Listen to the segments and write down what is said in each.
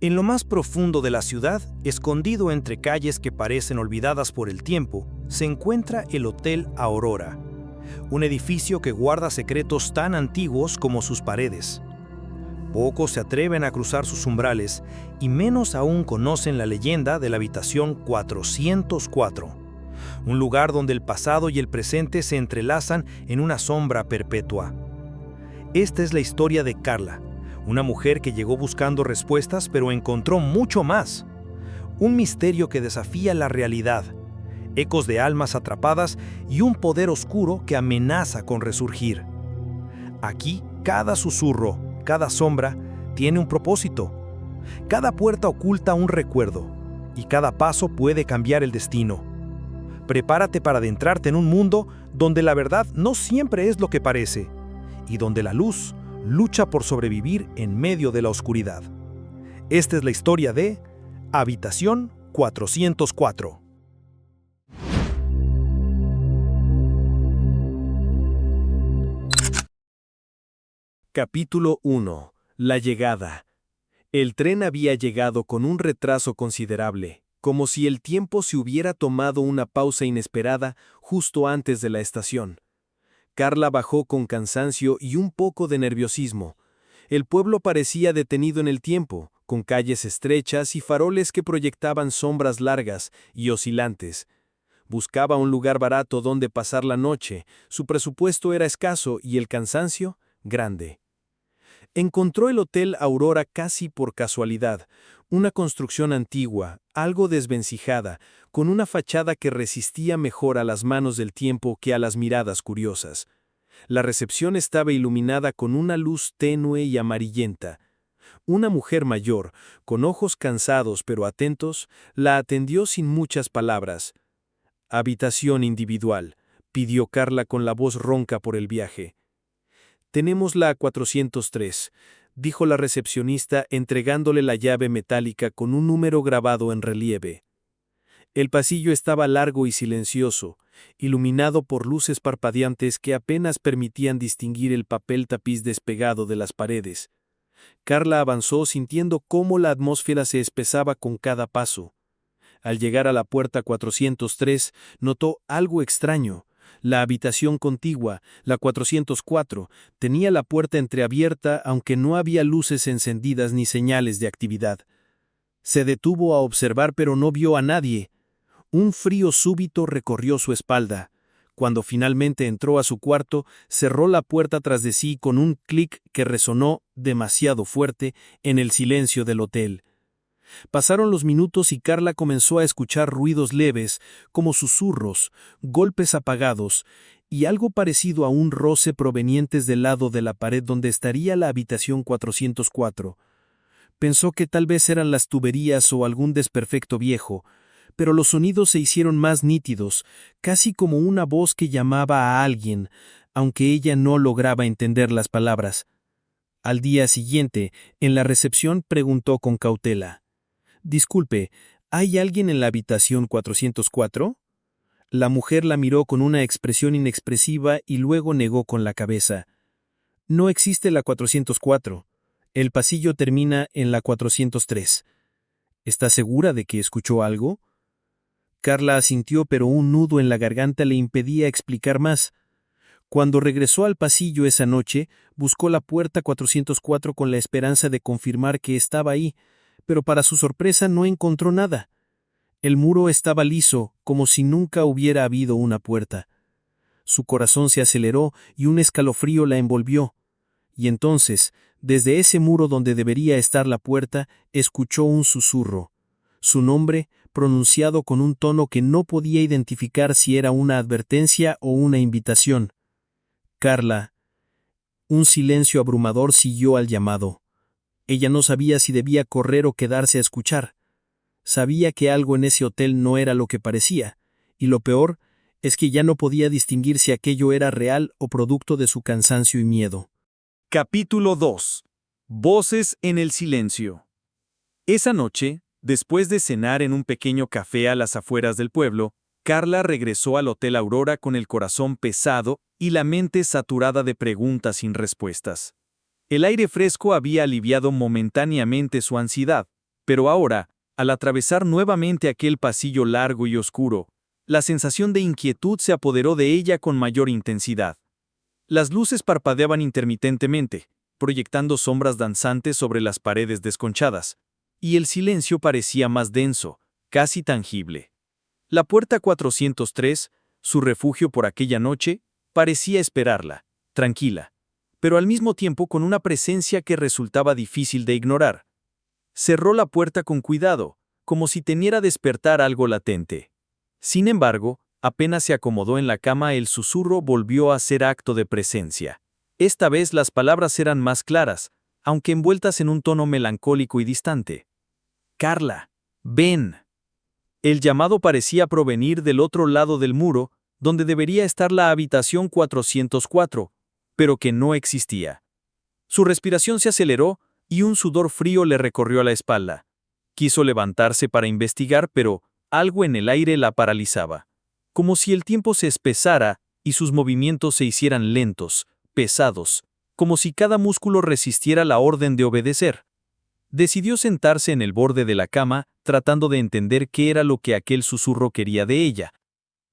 En lo más profundo de la ciudad, escondido entre calles que parecen olvidadas por el tiempo, se encuentra el Hotel Aurora, un edificio que guarda secretos tan antiguos como sus paredes. Pocos se atreven a cruzar sus umbrales y menos aún conocen la leyenda de la habitación 404, un lugar donde el pasado y el presente se entrelazan en una sombra perpetua. Esta es la historia de Carla, una mujer que llegó buscando respuestas pero encontró mucho más. Un misterio que desafía la realidad, ecos de almas atrapadas y un poder oscuro que amenaza con resurgir. Aquí, cada susurro, cada sombra, tiene un propósito. Cada puerta oculta un recuerdo, y cada paso puede cambiar el destino. Prepárate para adentrarte en un mundo donde la verdad no siempre es lo que parece, y donde la luz lucha por sobrevivir en medio de la oscuridad. Esta es la historia de Habitación 404. Capítulo 1. La llegada. El tren había llegado con un retraso considerable, como si el tiempo se hubiera tomado una pausa inesperada justo antes de la estación. Carla bajó con cansancio y un poco de nerviosismo. El pueblo parecía detenido en el tiempo, con calles estrechas y faroles que proyectaban sombras largas y oscilantes. Buscaba un lugar barato donde pasar la noche, su presupuesto era escaso y el cansancio, grande. Encontró el Hotel Aurora casi por casualidad, una construcción antigua, algo desvencijada, con una fachada que resistía mejor a las manos del tiempo que a las miradas curiosas. La recepción estaba iluminada con una luz tenue y amarillenta. Una mujer mayor, con ojos cansados pero atentos, la atendió sin muchas palabras. «Habitación individual», pidió Carla con la voz ronca por el viaje. «Tenemos la 403», dijo la recepcionista entregándole la llave metálica con un número grabado en relieve. El pasillo estaba largo y silencioso, iluminado por luces parpadeantes que apenas permitían distinguir el papel tapiz despegado de las paredes. Carla avanzó sintiendo cómo la atmósfera se espesaba con cada paso. Al llegar a la puerta 403, notó algo extraño. La habitación contigua, la 404, tenía la puerta entreabierta aunque no había luces encendidas ni señales de actividad. Se detuvo a observar pero no vio a nadie. Un frío súbito recorrió su espalda. Cuando finalmente entró a su cuarto, cerró la puerta tras de sí con un clic que resonó demasiado fuerte en el silencio del hotel. Pasaron los minutos y Carla comenzó a escuchar ruidos leves, como susurros, golpes apagados, y algo parecido a un roce provenientes del lado de la pared donde estaría la habitación 404. Pensó que tal vez eran las tuberías o algún desperfecto viejo, pero los sonidos se hicieron más nítidos, casi como una voz que llamaba a alguien, aunque ella no lograba entender las palabras. Al día siguiente, en la recepción preguntó con cautela: «Disculpe, ¿hay alguien en la habitación 404?» La mujer la miró con una expresión inexpresiva y luego negó con la cabeza. «No existe la 404. El pasillo termina en la 403. ¿Está segura de que escuchó algo?» Carla asintió, pero un nudo en la garganta le impedía explicar más. Cuando regresó al pasillo esa noche, buscó la puerta 404 con la esperanza de confirmar que estaba ahí, pero para su sorpresa no encontró nada. El muro estaba liso, como si nunca hubiera habido una puerta. Su corazón se aceleró y un escalofrío la envolvió. Y entonces, desde ese muro donde debería estar la puerta, escuchó un susurro. Su nombre, pronunciado con un tono que no podía identificar si era una advertencia o una invitación. «Carla». Un silencio abrumador siguió al llamado. Ella no sabía si debía correr o quedarse a escuchar. Sabía que algo en ese hotel no era lo que parecía, y lo peor es que ya no podía distinguir si aquello era real o producto de su cansancio y miedo. Capítulo 2. Voces en el silencio. Esa noche, después de cenar en un pequeño café a las afueras del pueblo, Carla regresó al Hotel Aurora con el corazón pesado y la mente saturada de preguntas sin respuestas. El aire fresco había aliviado momentáneamente su ansiedad, Pero ahora, al atravesar nuevamente aquel pasillo largo y oscuro, la sensación de inquietud se apoderó de ella con mayor intensidad. Las luces parpadeaban intermitentemente, proyectando sombras danzantes sobre las paredes desconchadas, y el silencio parecía más denso, casi tangible. La puerta 403, su refugio por aquella noche, parecía esperarla, tranquila, pero al mismo tiempo con una presencia que resultaba difícil de ignorar. Cerró la puerta con cuidado, como si temiera despertar algo latente. Sin embargo, apenas se acomodó en la cama, el susurro volvió a ser acto de presencia. Esta vez las palabras eran más claras, aunque envueltas en un tono melancólico y distante. «Carla, ven». El llamado parecía provenir del otro lado del muro, donde debería estar la habitación 404, pero que no existía. Su respiración se aceleró y un sudor frío le recorrió la espalda. Quiso levantarse para investigar, pero algo en el aire la paralizaba. Como si el tiempo se espesara y sus movimientos se hicieran lentos, pesados, como si cada músculo resistiera la orden de obedecer. Decidió sentarse en el borde de la cama, tratando de entender qué era lo que aquel susurro quería de ella.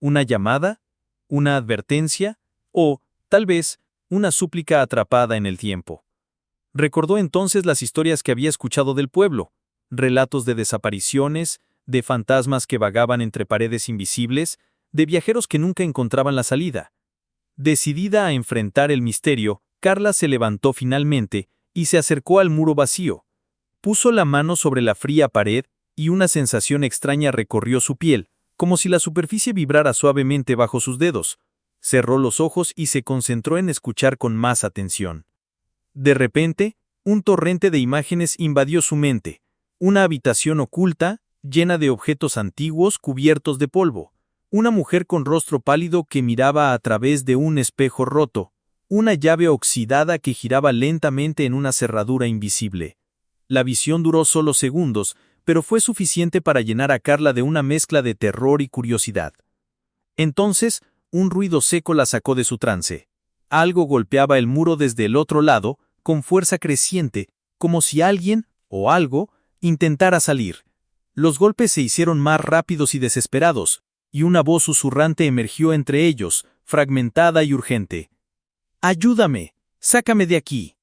¿Una llamada? ¿Una advertencia? ¿O, tal vez, una súplica atrapada en el tiempo? Recordó entonces las historias que había escuchado del pueblo, relatos de desapariciones, de fantasmas que vagaban entre paredes invisibles, de viajeros que nunca encontraban la salida. Decidida a enfrentar el misterio, Carla se levantó finalmente y se acercó al muro vacío. Puso la mano sobre la fría pared y una sensación extraña recorrió su piel, como si la superficie vibrara suavemente bajo sus dedos. Cerró los ojos y se concentró en escuchar con más atención. De repente, un torrente de imágenes invadió su mente. Una habitación oculta, llena de objetos antiguos cubiertos de polvo. Una mujer con rostro pálido que miraba a través de un espejo roto. Una llave oxidada que giraba lentamente en una cerradura invisible. La visión duró solo segundos, pero fue suficiente para llenar a Carla de una mezcla de terror y curiosidad. Entonces, un ruido seco la sacó de su trance. Algo golpeaba el muro desde el otro lado, con fuerza creciente, como si alguien, o algo, intentara salir. Los golpes se hicieron más rápidos y desesperados, y una voz susurrante emergió entre ellos, fragmentada y urgente. «¡Ayúdame! ¡Sácame de aquí!».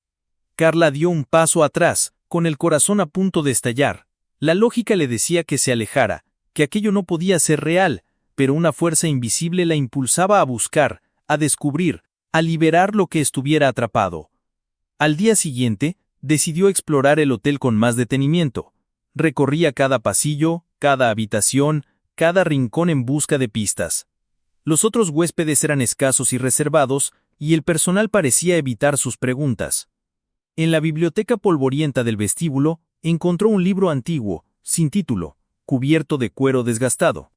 Carla dio un paso atrás, con el corazón a punto de estallar. La lógica le decía que se alejara, que aquello no podía ser real, pero una fuerza invisible la impulsaba a buscar, a descubrir, a liberar lo que estuviera atrapado. Al día siguiente, decidió explorar el hotel con más detenimiento. Recorría cada pasillo, cada habitación, cada rincón en busca de pistas. Los otros huéspedes eran escasos y reservados, y el personal parecía evitar sus preguntas. En la biblioteca polvorienta del vestíbulo, encontró un libro antiguo, sin título, cubierto de cuero desgastado.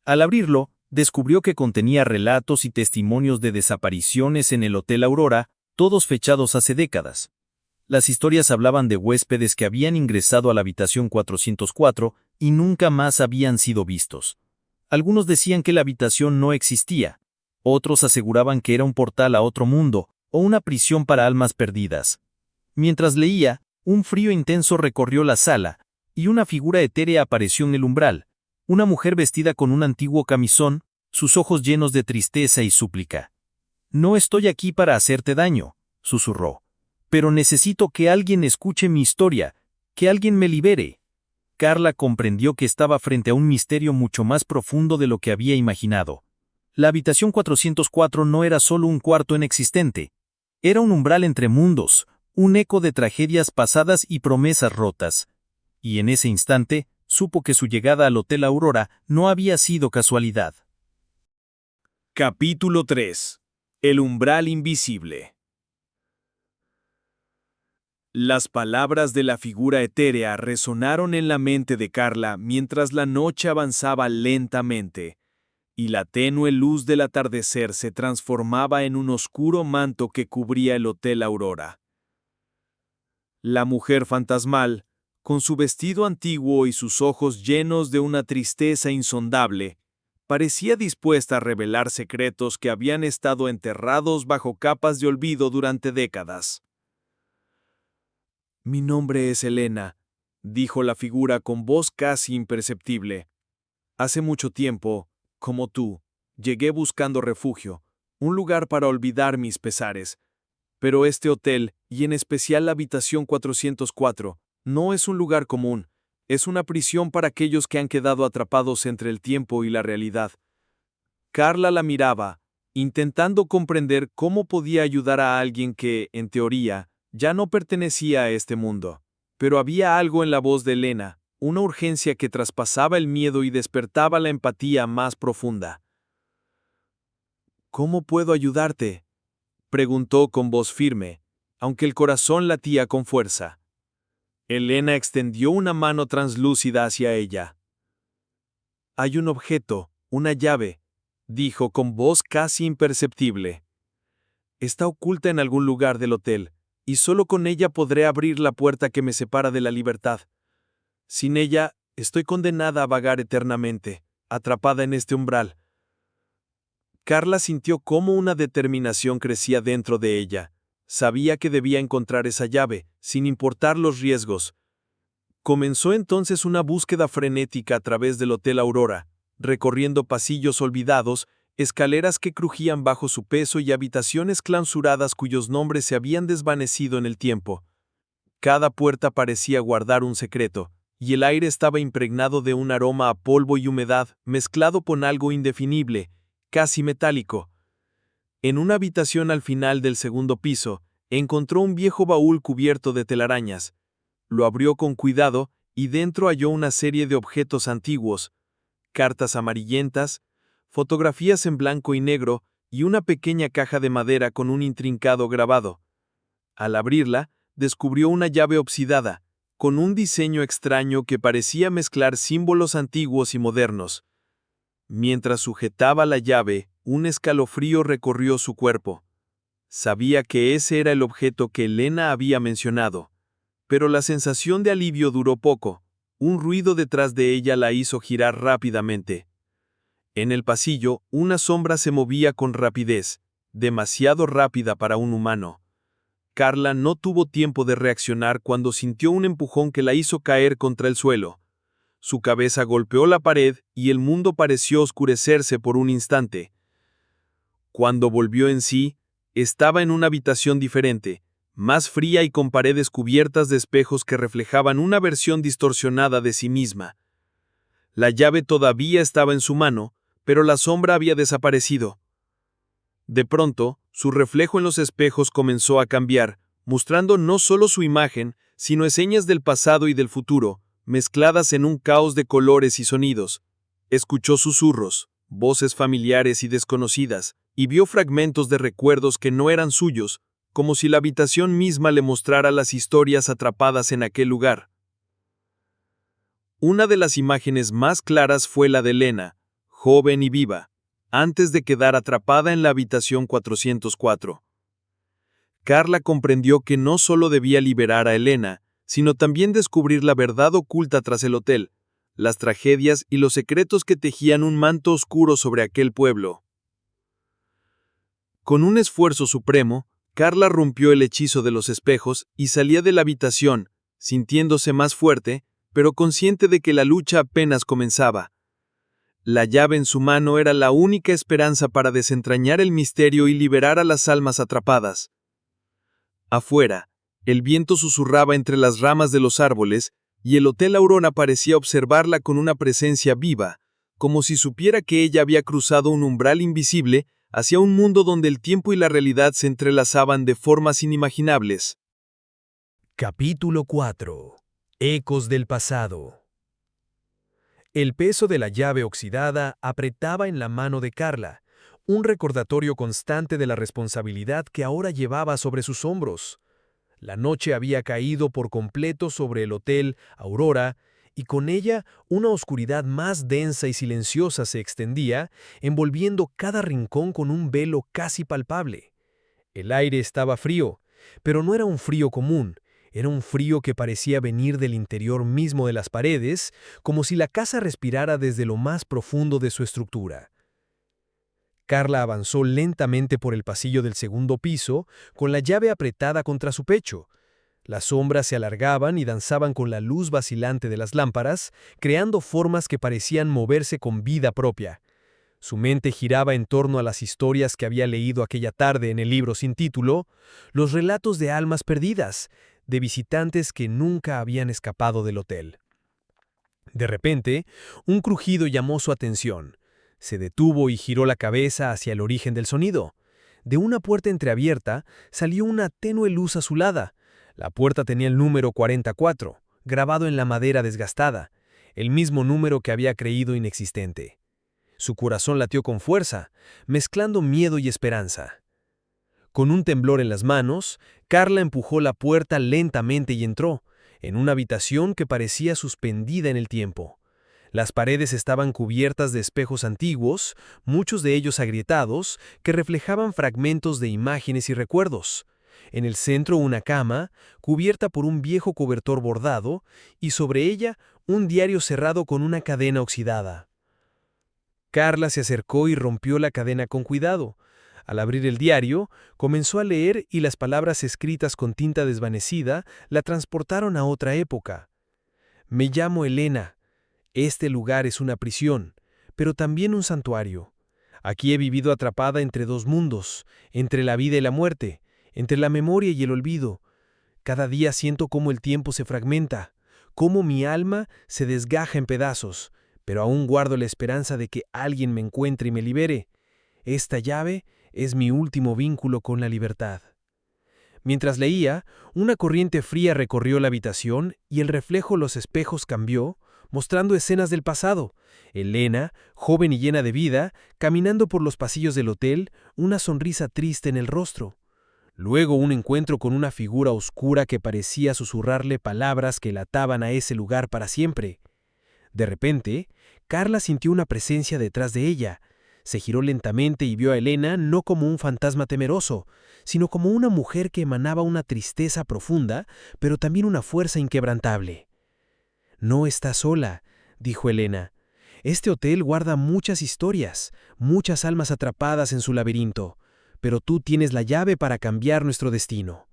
Al abrirlo, descubrió que contenía relatos y testimonios de desapariciones en el Hotel Aurora, todos fechados hace décadas. Las historias hablaban de huéspedes que habían ingresado a la habitación 404 y nunca más habían sido vistos. Algunos decían que la habitación no existía, otros aseguraban que era un portal a otro mundo o una prisión para almas perdidas. Mientras leía, un frío intenso recorrió la sala, y una figura etérea apareció en el umbral, una mujer vestida con un antiguo camisón, sus ojos llenos de tristeza y súplica. «No estoy aquí para hacerte daño», susurró, «pero necesito que alguien escuche mi historia, que alguien me libere». Carla comprendió que estaba frente a un misterio mucho más profundo de lo que había imaginado. La habitación 404 no era solo un cuarto inexistente, era un umbral entre mundos, un eco de tragedias pasadas y promesas rotas. Y en ese instante, supo que su llegada al Hotel Aurora no había sido casualidad. Capítulo 3. El umbral invisible. Las palabras de la figura etérea resonaron en la mente de Carla mientras la noche avanzaba lentamente, y la tenue luz del atardecer se transformaba en un oscuro manto que cubría el Hotel Aurora. La mujer fantasmal, con su vestido antiguo y sus ojos llenos de una tristeza insondable, parecía dispuesta a revelar secretos que habían estado enterrados bajo capas de olvido durante décadas. «Mi nombre es Elena, dijo la figura con voz casi imperceptible. Hace mucho tiempo, como tú, llegué buscando refugio, un lugar para olvidar mis pesares. Pero este hotel, y en especial la habitación 404, no es un lugar común, es una prisión para aquellos que han quedado atrapados entre el tiempo y la realidad. Carla la miraba, intentando comprender cómo podía ayudar a alguien que, en teoría, ya no pertenecía a este mundo. Pero había algo en la voz de Elena, una urgencia que traspasaba el miedo y despertaba la empatía más profunda. ¿Cómo puedo ayudarte?, preguntó con voz firme, aunque el corazón latía con fuerza. Elena extendió una mano translúcida hacia ella. Hay un objeto, una llave, dijo con voz casi imperceptible. Está oculta en algún lugar del hotel, y solo con ella podré abrir la puerta que me separa de la libertad. Sin ella, estoy condenada a vagar eternamente, atrapada en este umbral. Carla sintió cómo una determinación crecía dentro de ella. Sabía que debía encontrar esa llave, sin importar los riesgos. Comenzó entonces una búsqueda frenética a través del Hotel Aurora, recorriendo pasillos olvidados, escaleras que crujían bajo su peso y habitaciones clausuradas cuyos nombres se habían desvanecido en el tiempo. Cada puerta parecía guardar un secreto, y el aire estaba impregnado de un aroma a polvo y humedad, mezclado con algo indefinible, casi metálico. En una habitación al final del segundo piso, encontró un viejo baúl cubierto de telarañas. Lo abrió con cuidado y dentro halló una serie de objetos antiguos, cartas amarillentas, fotografías en blanco y negro y una pequeña caja de madera con un intrincado grabado. Al abrirla, descubrió una llave oxidada, con un diseño extraño que parecía mezclar símbolos antiguos y modernos. Mientras sujetaba la llave, un escalofrío recorrió su cuerpo. Sabía que ese era el objeto que Elena había mencionado. Pero la sensación de alivio duró poco. Un ruido detrás de ella la hizo girar rápidamente. En el pasillo, una sombra se movía con rapidez, demasiado rápida para un humano. Carla no tuvo tiempo de reaccionar cuando sintió un empujón que la hizo caer contra el suelo. Su cabeza golpeó la pared y el mundo pareció oscurecerse por un instante. Cuando volvió en sí, estaba en una habitación diferente, más fría y con paredes cubiertas de espejos que reflejaban una versión distorsionada de sí misma. La llave todavía estaba en su mano, pero la sombra había desaparecido. De pronto, su reflejo en los espejos comenzó a cambiar, mostrando no solo su imagen, sino escenas del pasado y del futuro, mezcladas en un caos de colores y sonidos. Escuchó susurros, voces familiares y desconocidas, y vio fragmentos de recuerdos que no eran suyos, como si la habitación misma le mostrara las historias atrapadas en aquel lugar. Una de las imágenes más claras fue la de Elena, joven y viva, antes de quedar atrapada en la habitación 404. Carla comprendió que no solo debía liberar a Elena, sino también descubrir la verdad oculta tras el hotel, las tragedias y los secretos que tejían un manto oscuro sobre aquel pueblo. Con un esfuerzo supremo, Carla rompió el hechizo de los espejos y salía de la habitación, sintiéndose más fuerte, pero consciente de que la lucha apenas comenzaba. La llave en su mano era la única esperanza para desentrañar el misterio y liberar a las almas atrapadas. Afuera, el viento susurraba entre las ramas de los árboles y el Hotel Aurora parecía observarla con una presencia viva, como si supiera que ella había cruzado un umbral invisible hacia un mundo donde el tiempo y la realidad se entrelazaban de formas inimaginables. Capítulo 4. Ecos del pasado. El peso de la llave oxidada apretaba en la mano de Carla, un recordatorio constante de la responsabilidad que ahora llevaba sobre sus hombros. La noche había caído por completo sobre el Hotel Aurora, y con ella una oscuridad más densa y silenciosa se extendía, envolviendo cada rincón con un velo casi palpable. El aire estaba frío, pero no era un frío común, era un frío que parecía venir del interior mismo de las paredes, como si la casa respirara desde lo más profundo de su estructura. Carla avanzó lentamente por el pasillo del segundo piso, con la llave apretada contra su pecho. Las sombras se alargaban y danzaban con la luz vacilante de las lámparas, creando formas que parecían moverse con vida propia. Su mente giraba en torno a las historias que había leído aquella tarde en el libro sin título, los relatos de almas perdidas, de visitantes que nunca habían escapado del hotel. De repente, un crujido llamó su atención. Se detuvo y giró la cabeza hacia el origen del sonido. De una puerta entreabierta salió una tenue luz azulada. La puerta tenía el número 44, grabado en la madera desgastada, el mismo número que había creído inexistente. Su corazón latió con fuerza, mezclando miedo y esperanza. Con un temblor en las manos, Carla empujó la puerta lentamente y entró, en una habitación que parecía suspendida en el tiempo. Las paredes estaban cubiertas de espejos antiguos, muchos de ellos agrietados, que reflejaban fragmentos de imágenes y recuerdos. En el centro una cama, cubierta por un viejo cobertor bordado, y sobre ella un diario cerrado con una cadena oxidada. Carla se acercó y rompió la cadena con cuidado. Al abrir el diario, comenzó a leer y las palabras escritas con tinta desvanecida la transportaron a otra época. Me llamo Elena. Este lugar es una prisión, pero también un santuario. Aquí he vivido atrapada entre dos mundos, entre la vida y la muerte, entre la memoria y el olvido. Cada día siento cómo el tiempo se fragmenta, cómo mi alma se desgaja en pedazos, pero aún guardo la esperanza de que alguien me encuentre y me libere. Esta llave es mi último vínculo con la libertad. Mientras leía, una corriente fría recorrió la habitación y el reflejo de los espejos cambió, mostrando escenas del pasado. Elena, joven y llena de vida, caminando por los pasillos del hotel, una sonrisa triste en el rostro. Luego un encuentro con una figura oscura que parecía susurrarle palabras que la ataban a ese lugar para siempre. De repente, Carla sintió una presencia detrás de ella. Se giró lentamente y vio a Elena no como un fantasma temeroso, sino como una mujer que emanaba una tristeza profunda, pero también una fuerza inquebrantable. «No estás sola», dijo Elena. «Este hotel guarda muchas historias, muchas almas atrapadas en su laberinto, pero tú tienes la llave para cambiar nuestro destino».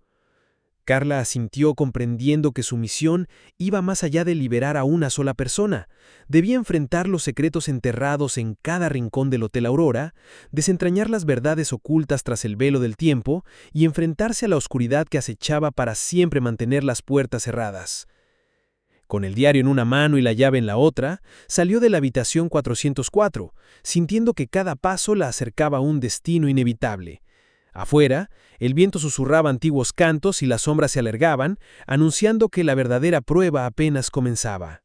Carla asintió comprendiendo que su misión iba más allá de liberar a una sola persona. Debía enfrentar los secretos enterrados en cada rincón del Hotel Aurora, desentrañar las verdades ocultas tras el velo del tiempo y enfrentarse a la oscuridad que acechaba para siempre mantener las puertas cerradas. Con el diario en una mano y la llave en la otra, salió de la habitación 404, sintiendo que cada paso la acercaba a un destino inevitable. Afuera, el viento susurraba antiguos cantos y las sombras se alargaban, anunciando que la verdadera prueba apenas comenzaba.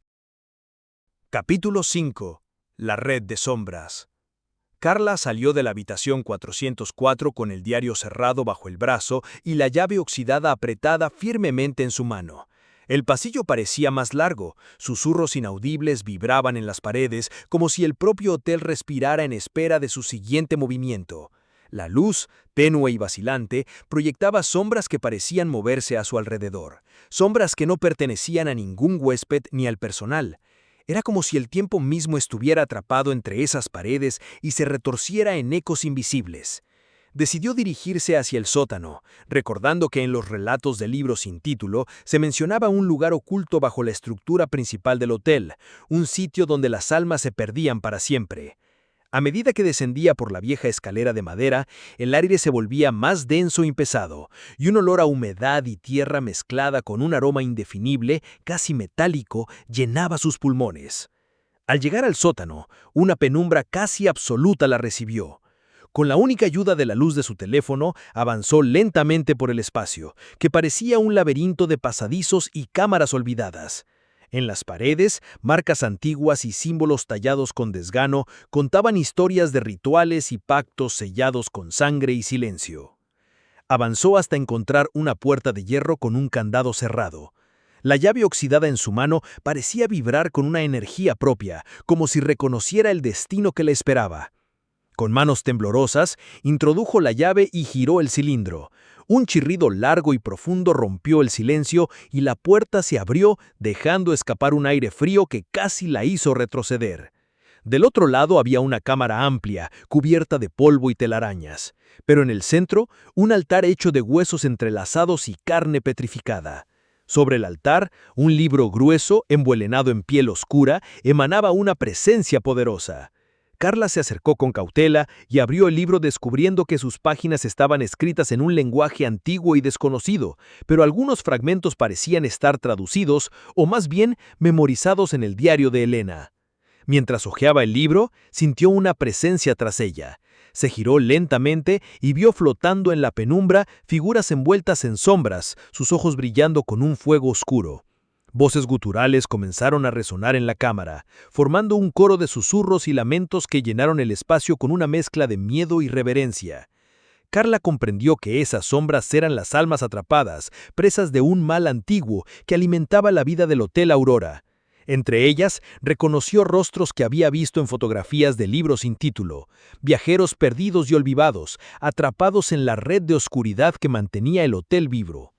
Capítulo 5. La red de sombras. Carla salió de la habitación 404 con el diario cerrado bajo el brazo y la llave oxidada apretada firmemente en su mano. El pasillo parecía más largo, susurros inaudibles vibraban en las paredes como si el propio hotel respirara en espera de su siguiente movimiento. La luz, tenue y vacilante, proyectaba sombras que parecían moverse a su alrededor, sombras que no pertenecían a ningún huésped ni al personal. Era como si el tiempo mismo estuviera atrapado entre esas paredes y se retorciera en ecos invisibles. Decidió dirigirse hacia el sótano, recordando que en los relatos del libro sin título se mencionaba un lugar oculto bajo la estructura principal del hotel, un sitio donde las almas se perdían para siempre. A medida que descendía por la vieja escalera de madera, el aire se volvía más denso y pesado, y un olor a humedad y tierra mezclada con un aroma indefinible, casi metálico, llenaba sus pulmones. Al llegar al sótano, una penumbra casi absoluta la recibió. Con la única ayuda de la luz de su teléfono, avanzó lentamente por el espacio, que parecía un laberinto de pasadizos y cámaras olvidadas. En las paredes, marcas antiguas y símbolos tallados con desgano contaban historias de rituales y pactos sellados con sangre y silencio. Avanzó hasta encontrar una puerta de hierro con un candado cerrado. La llave oxidada en su mano parecía vibrar con una energía propia, como si reconociera el destino que le esperaba. Con manos temblorosas, introdujo la llave y giró el cilindro. Un chirrido largo y profundo rompió el silencio y la puerta se abrió, dejando escapar un aire frío que casi la hizo retroceder. Del otro lado había una cámara amplia, cubierta de polvo y telarañas, pero en el centro, un altar hecho de huesos entrelazados y carne petrificada. Sobre el altar, un libro grueso, envuelenado en piel oscura, emanaba una presencia poderosa. Carla se acercó con cautela y abrió el libro descubriendo que sus páginas estaban escritas en un lenguaje antiguo y desconocido, pero algunos fragmentos parecían estar traducidos o más bien memorizados en el diario de Elena. Mientras hojeaba el libro, sintió una presencia tras ella. Se giró lentamente y vio flotando en la penumbra figuras envueltas en sombras, sus ojos brillando con un fuego oscuro. Voces guturales comenzaron a resonar en la cámara, formando un coro de susurros y lamentos que llenaron el espacio con una mezcla de miedo y reverencia. Carla comprendió que esas sombras eran las almas atrapadas, presas de un mal antiguo que alimentaba la vida del Hotel Aurora. Entre ellas, reconoció rostros que había visto en fotografías de libros sin título, viajeros perdidos y olvidados, atrapados en la red de oscuridad que mantenía el hotel vivo.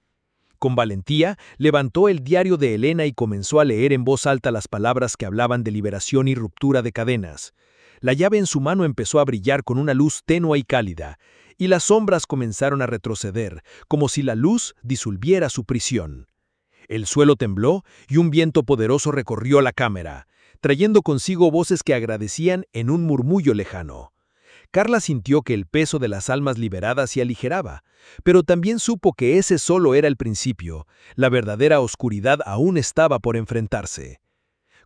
Con valentía, levantó el diario de Elena y comenzó a leer en voz alta las palabras que hablaban de liberación y ruptura de cadenas. La llave en su mano empezó a brillar con una luz tenue y cálida, y las sombras comenzaron a retroceder, como si la luz disolviera su prisión. El suelo tembló y un viento poderoso recorrió la cámara, trayendo consigo voces que agradecían en un murmullo lejano. Carla sintió que el peso de las almas liberadas se aligeraba, pero también supo que ese solo era el principio, la verdadera oscuridad aún estaba por enfrentarse.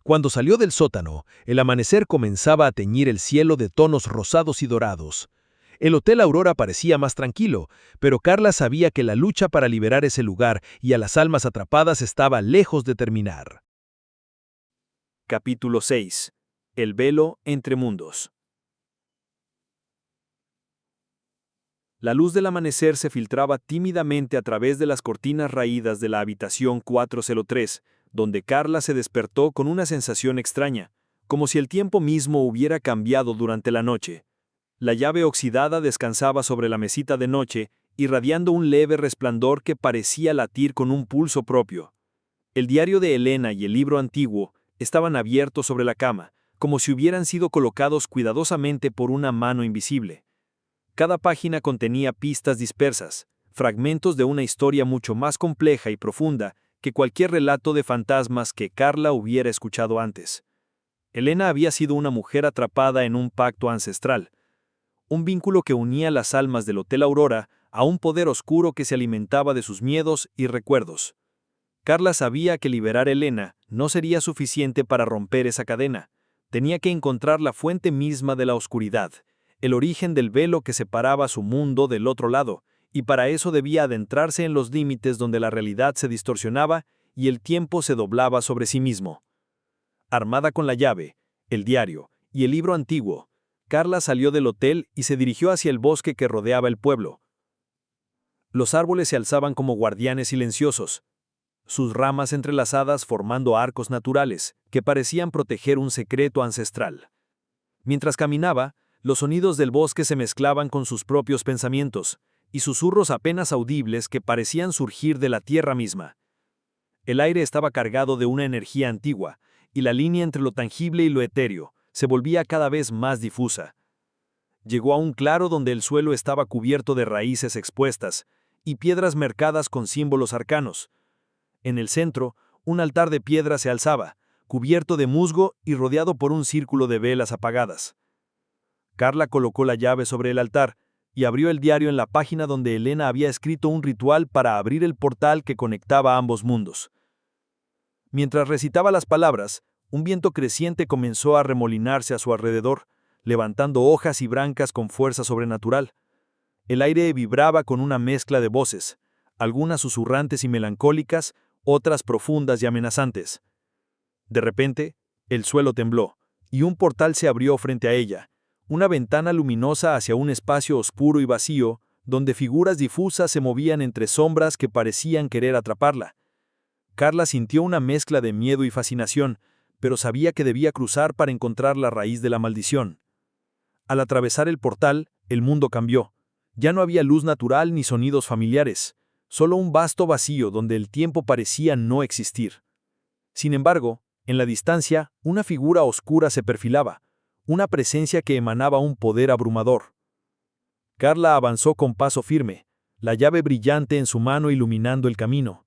Cuando salió del sótano, el amanecer comenzaba a teñir el cielo de tonos rosados y dorados. El Hotel Aurora parecía más tranquilo, pero Carla sabía que la lucha para liberar ese lugar y a las almas atrapadas estaba lejos de terminar. Capítulo 6. El velo entre mundos. La luz del amanecer se filtraba tímidamente a través de las cortinas raídas de la habitación 403, donde Carla se despertó con una sensación extraña, como si el tiempo mismo hubiera cambiado durante la noche. La llave oxidada descansaba sobre la mesita de noche, irradiando un leve resplandor que parecía latir con un pulso propio. El diario de Elena y el libro antiguo estaban abiertos sobre la cama, como si hubieran sido colocados cuidadosamente por una mano invisible. Cada página contenía pistas dispersas, fragmentos de una historia mucho más compleja y profunda que cualquier relato de fantasmas que Carla hubiera escuchado antes. Elena había sido una mujer atrapada en un pacto ancestral, un vínculo que unía las almas del Hotel Aurora a un poder oscuro que se alimentaba de sus miedos y recuerdos. Carla sabía que liberar a Elena no sería suficiente para romper esa cadena. Tenía que encontrar la fuente misma de la oscuridad, el origen del velo que separaba su mundo del otro lado, y para eso debía adentrarse en los límites donde la realidad se distorsionaba y el tiempo se doblaba sobre sí mismo. Armada con la llave, el diario y el libro antiguo, Carla salió del hotel y se dirigió hacia el bosque que rodeaba el pueblo. Los árboles se alzaban como guardianes silenciosos, sus ramas entrelazadas formando arcos naturales que parecían proteger un secreto ancestral. Mientras caminaba, los sonidos del bosque se mezclaban con sus propios pensamientos, y susurros apenas audibles que parecían surgir de la tierra misma. El aire estaba cargado de una energía antigua, y la línea entre lo tangible y lo etéreo se volvía cada vez más difusa. Llegó a un claro donde el suelo estaba cubierto de raíces expuestas y piedras marcadas con símbolos arcanos. En el centro, un altar de piedra se alzaba, cubierto de musgo y rodeado por un círculo de velas apagadas. Carla colocó la llave sobre el altar y abrió el diario en la página donde Elena había escrito un ritual para abrir el portal que conectaba ambos mundos. Mientras recitaba las palabras, un viento creciente comenzó a remolinarse a su alrededor, levantando hojas y brancas con fuerza sobrenatural. El aire vibraba con una mezcla de voces, algunas susurrantes y melancólicas, otras profundas y amenazantes. De repente, el suelo tembló, y un portal se abrió frente a ella, una ventana luminosa hacia un espacio oscuro y vacío, donde figuras difusas se movían entre sombras que parecían querer atraparla. Carla sintió una mezcla de miedo y fascinación, pero sabía que debía cruzar para encontrar la raíz de la maldición. Al atravesar el portal, el mundo cambió. Ya no había luz natural ni sonidos familiares, solo un vasto vacío donde el tiempo parecía no existir. Sin embargo, en la distancia, una figura oscura se perfilaba, una presencia que emanaba un poder abrumador. Carla avanzó con paso firme, la llave brillante en su mano iluminando el camino.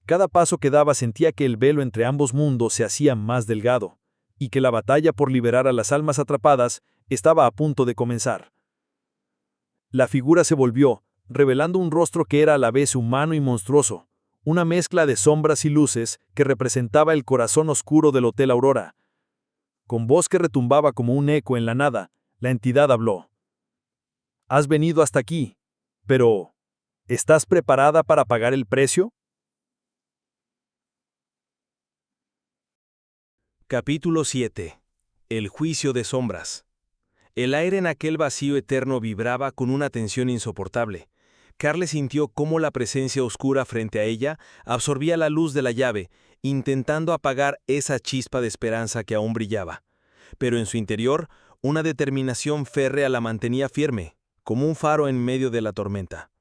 Cada paso que daba sentía que el velo entre ambos mundos se hacía más delgado, y que la batalla por liberar a las almas atrapadas estaba a punto de comenzar. La figura se volvió, revelando un rostro que era a la vez humano y monstruoso, una mezcla de sombras y luces que representaba el corazón oscuro del Hotel Aurora. Con voz que retumbaba como un eco en la nada, la entidad habló. «Has venido hasta aquí, pero ¿estás preparada para pagar el precio?» Capítulo 7. El juicio de sombras. El aire en aquel vacío eterno vibraba con una tensión insoportable. Carla sintió cómo la presencia oscura frente a ella absorbía la luz de la llave, intentando apagar esa chispa de esperanza que aún brillaba. Pero en su interior, una determinación férrea la mantenía firme, como un faro en medio de la tormenta.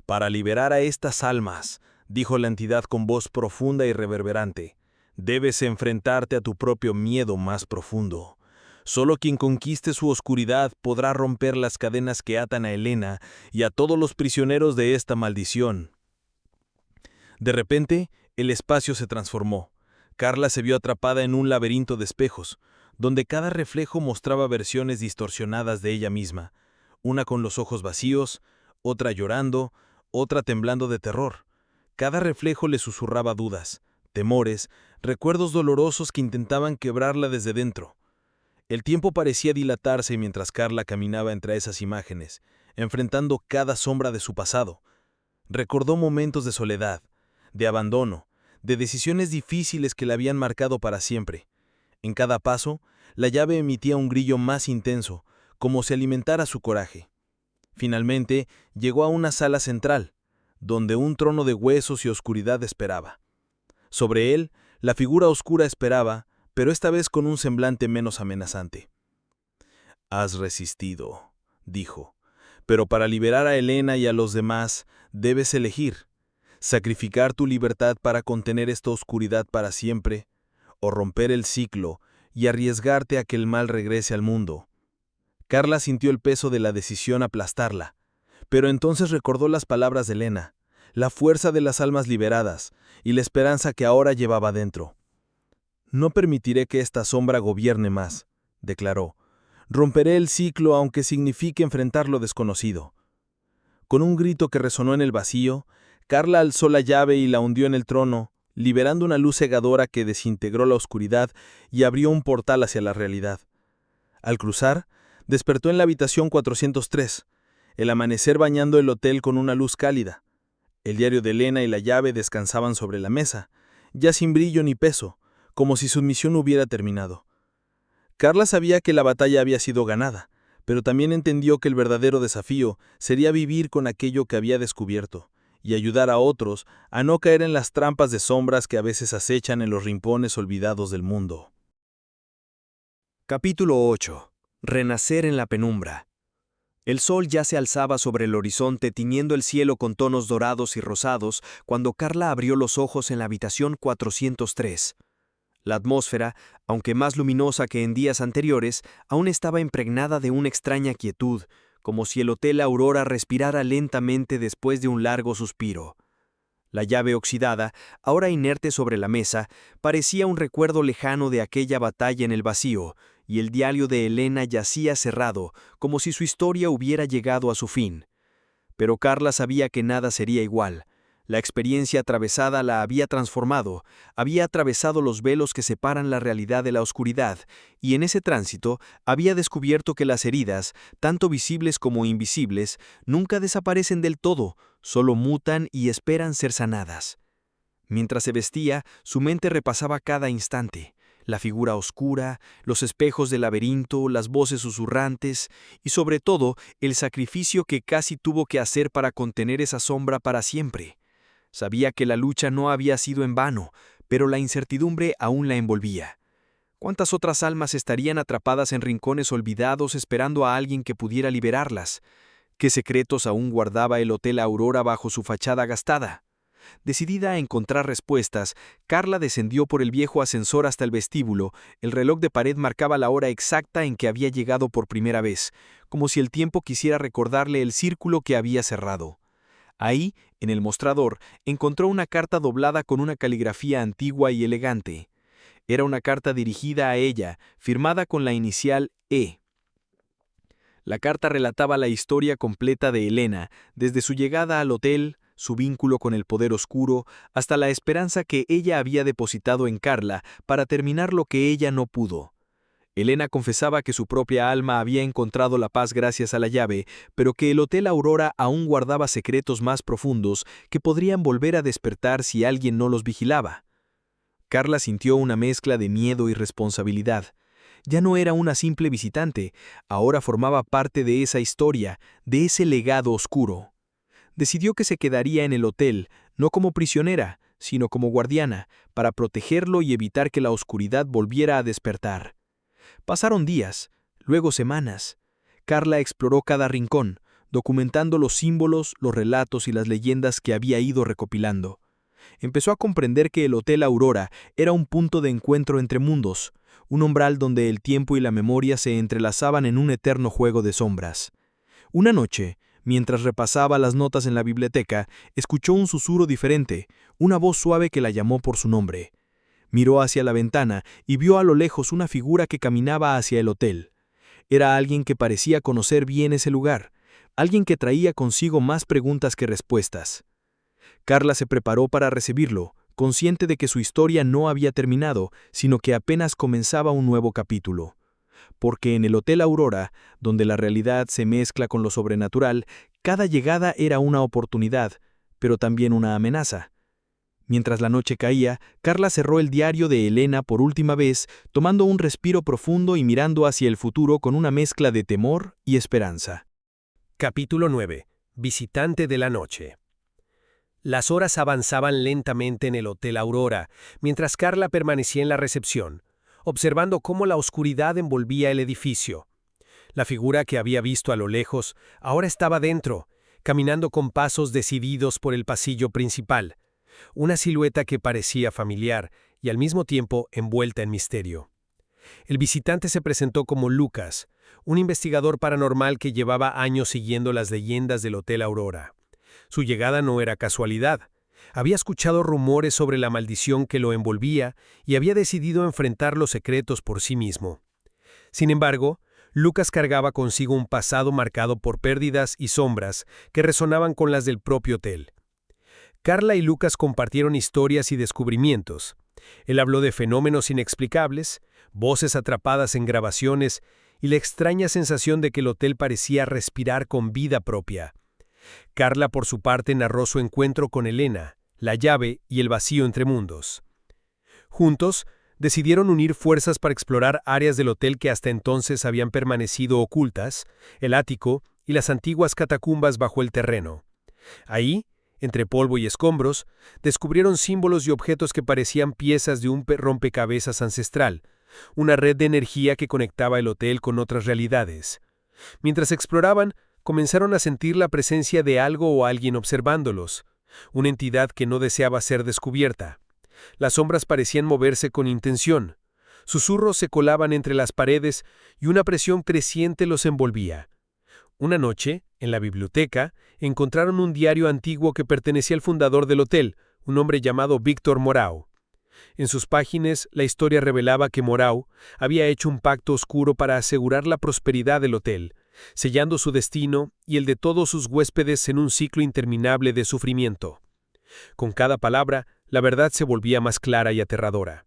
«Para liberar a estas almas», dijo la entidad con voz profunda y reverberante, «debes enfrentarte a tu propio miedo más profundo. Solo quien conquiste su oscuridad podrá romper las cadenas que atan a Elena y a todos los prisioneros de esta maldición». De repente, el espacio se transformó. Carla se vio atrapada en un laberinto de espejos, donde cada reflejo mostraba versiones distorsionadas de ella misma, una con los ojos vacíos, otra llorando, otra temblando de terror. Cada reflejo le susurraba dudas, temores, recuerdos dolorosos que intentaban quebrarla desde dentro. El tiempo parecía dilatarse mientras Carla caminaba entre esas imágenes, enfrentando cada sombra de su pasado. Recordó momentos de soledad, de abandono, de decisiones difíciles que la habían marcado para siempre. En cada paso, la llave emitía un brillo más intenso, como si alimentara su coraje. Finalmente, llegó a una sala central, donde un trono de huesos y oscuridad esperaba. Sobre él, la figura oscura esperaba, pero esta vez con un semblante menos amenazante. «Has resistido», dijo, «pero para liberar a Elena y a los demás, debes elegir, sacrificar tu libertad para contener esta oscuridad para siempre, o romper el ciclo y arriesgarte a que el mal regrese al mundo». Carla sintió el peso de la decisión aplastarla, pero entonces recordó las palabras de Elena, la fuerza de las almas liberadas y la esperanza que ahora llevaba dentro. «No permitiré que esta sombra gobierne más», declaró. «Romperé el ciclo aunque signifique enfrentar lo desconocido». Con un grito que resonó en el vacío, Carla alzó la llave y la hundió en el trono, liberando una luz cegadora que desintegró la oscuridad y abrió un portal hacia la realidad. Al cruzar, despertó en la habitación 403, el amanecer bañando el hotel con una luz cálida. El diario de Elena y la llave descansaban sobre la mesa, ya sin brillo ni peso, como si su misión hubiera terminado. Carla sabía que la batalla había sido ganada, pero también entendió que el verdadero desafío sería vivir con aquello que había descubierto y ayudar a otros a no caer en las trampas de sombras que a veces acechan en los rincones olvidados del mundo. Capítulo 8. Renacer en la penumbra. El sol ya se alzaba sobre el horizonte tiñendo el cielo con tonos dorados y rosados cuando Carla abrió los ojos en la habitación 403. La atmósfera, aunque más luminosa que en días anteriores, aún estaba impregnada de una extraña quietud, como si el Hotel Aurora respirara lentamente después de un largo suspiro. La llave oxidada, ahora inerte sobre la mesa, parecía un recuerdo lejano de aquella batalla en el vacío, y el diario de Elena yacía cerrado, como si su historia hubiera llegado a su fin. Pero Carla sabía que nada sería igual. La experiencia atravesada la había transformado, había atravesado los velos que separan la realidad de la oscuridad, y en ese tránsito había descubierto que las heridas, tanto visibles como invisibles, nunca desaparecen del todo, solo mutan y esperan ser sanadas. Mientras se vestía, su mente repasaba cada instante, la figura oscura, los espejos del laberinto, las voces susurrantes, y sobre todo, el sacrificio que casi tuvo que hacer para contener esa sombra para siempre. Sabía que la lucha no había sido en vano, pero la incertidumbre aún la envolvía. ¿Cuántas otras almas estarían atrapadas en rincones olvidados esperando a alguien que pudiera liberarlas? ¿Qué secretos aún guardaba el Hotel Aurora bajo su fachada gastada? Decidida a encontrar respuestas, Carla descendió por el viejo ascensor hasta el vestíbulo. El reloj de pared marcaba la hora exacta en que había llegado por primera vez, como si el tiempo quisiera recordarle el círculo que había cerrado. Ahí, en el mostrador, encontró una carta doblada con una caligrafía antigua y elegante. Era una carta dirigida a ella, firmada con la inicial E. La carta relataba la historia completa de Elena, desde su llegada al hotel, su vínculo con el poder oscuro, hasta la esperanza que ella había depositado en Carla para terminar lo que ella no pudo. Elena confesaba que su propia alma había encontrado la paz gracias a la llave, pero que el Hotel Aurora aún guardaba secretos más profundos que podrían volver a despertar si alguien no los vigilaba. Carla sintió una mezcla de miedo y responsabilidad. Ya no era una simple visitante, ahora formaba parte de esa historia, de ese legado oscuro. Decidió que se quedaría en el hotel, no como prisionera, sino como guardiana, para protegerlo y evitar que la oscuridad volviera a despertar. Pasaron días, luego semanas. Carla exploró cada rincón, documentando los símbolos, los relatos y las leyendas que había ido recopilando. Empezó a comprender que el Hotel Aurora era un punto de encuentro entre mundos, un umbral donde el tiempo y la memoria se entrelazaban en un eterno juego de sombras. Una noche, mientras repasaba las notas en la biblioteca, escuchó un susurro diferente, una voz suave que la llamó por su nombre. Miró hacia la ventana y vio a lo lejos una figura que caminaba hacia el hotel. Era alguien que parecía conocer bien ese lugar, alguien que traía consigo más preguntas que respuestas. Carla se preparó para recibirlo, consciente de que su historia no había terminado, sino que apenas comenzaba un nuevo capítulo. Porque en el Hotel Aurora, donde la realidad se mezcla con lo sobrenatural, cada llegada era una oportunidad, pero también una amenaza. Mientras la noche caía, Carla cerró el diario de Elena por última vez, tomando un respiro profundo y mirando hacia el futuro con una mezcla de temor y esperanza. Capítulo 9. Visitante de la noche. Las horas avanzaban lentamente en el Hotel Aurora, mientras Carla permanecía en la recepción, observando cómo la oscuridad envolvía el edificio. La figura que había visto a lo lejos ahora estaba dentro, caminando con pasos decididos por el pasillo principal. Una silueta que parecía familiar y al mismo tiempo envuelta en misterio. El visitante se presentó como Lucas, un investigador paranormal que llevaba años siguiendo las leyendas del Hotel Aurora. Su llegada no era casualidad. Había escuchado rumores sobre la maldición que lo envolvía y había decidido enfrentar los secretos por sí mismo. Sin embargo, Lucas cargaba consigo un pasado marcado por pérdidas y sombras que resonaban con las del propio hotel. Carla y Lucas compartieron historias y descubrimientos. Él habló de fenómenos inexplicables, voces atrapadas en grabaciones y la extraña sensación de que el hotel parecía respirar con vida propia. Carla, por su parte, narró su encuentro con Elena, la llave y el vacío entre mundos. Juntos, decidieron unir fuerzas para explorar áreas del hotel que hasta entonces habían permanecido ocultas, el ático y las antiguas catacumbas bajo el terreno. Ahí, entre polvo y escombros, descubrieron símbolos y objetos que parecían piezas de un rompecabezas ancestral, una red de energía que conectaba el hotel con otras realidades. Mientras exploraban, comenzaron a sentir la presencia de algo o alguien observándolos, una entidad que no deseaba ser descubierta. Las sombras parecían moverse con intención. Susurros se colaban entre las paredes y una presión creciente los envolvía. Una noche, en la biblioteca, encontraron un diario antiguo que pertenecía al fundador del hotel, un hombre llamado Víctor Morau. En sus páginas, la historia revelaba que Morau había hecho un pacto oscuro para asegurar la prosperidad del hotel, sellando su destino y el de todos sus huéspedes en un ciclo interminable de sufrimiento. Con cada palabra, la verdad se volvía más clara y aterradora.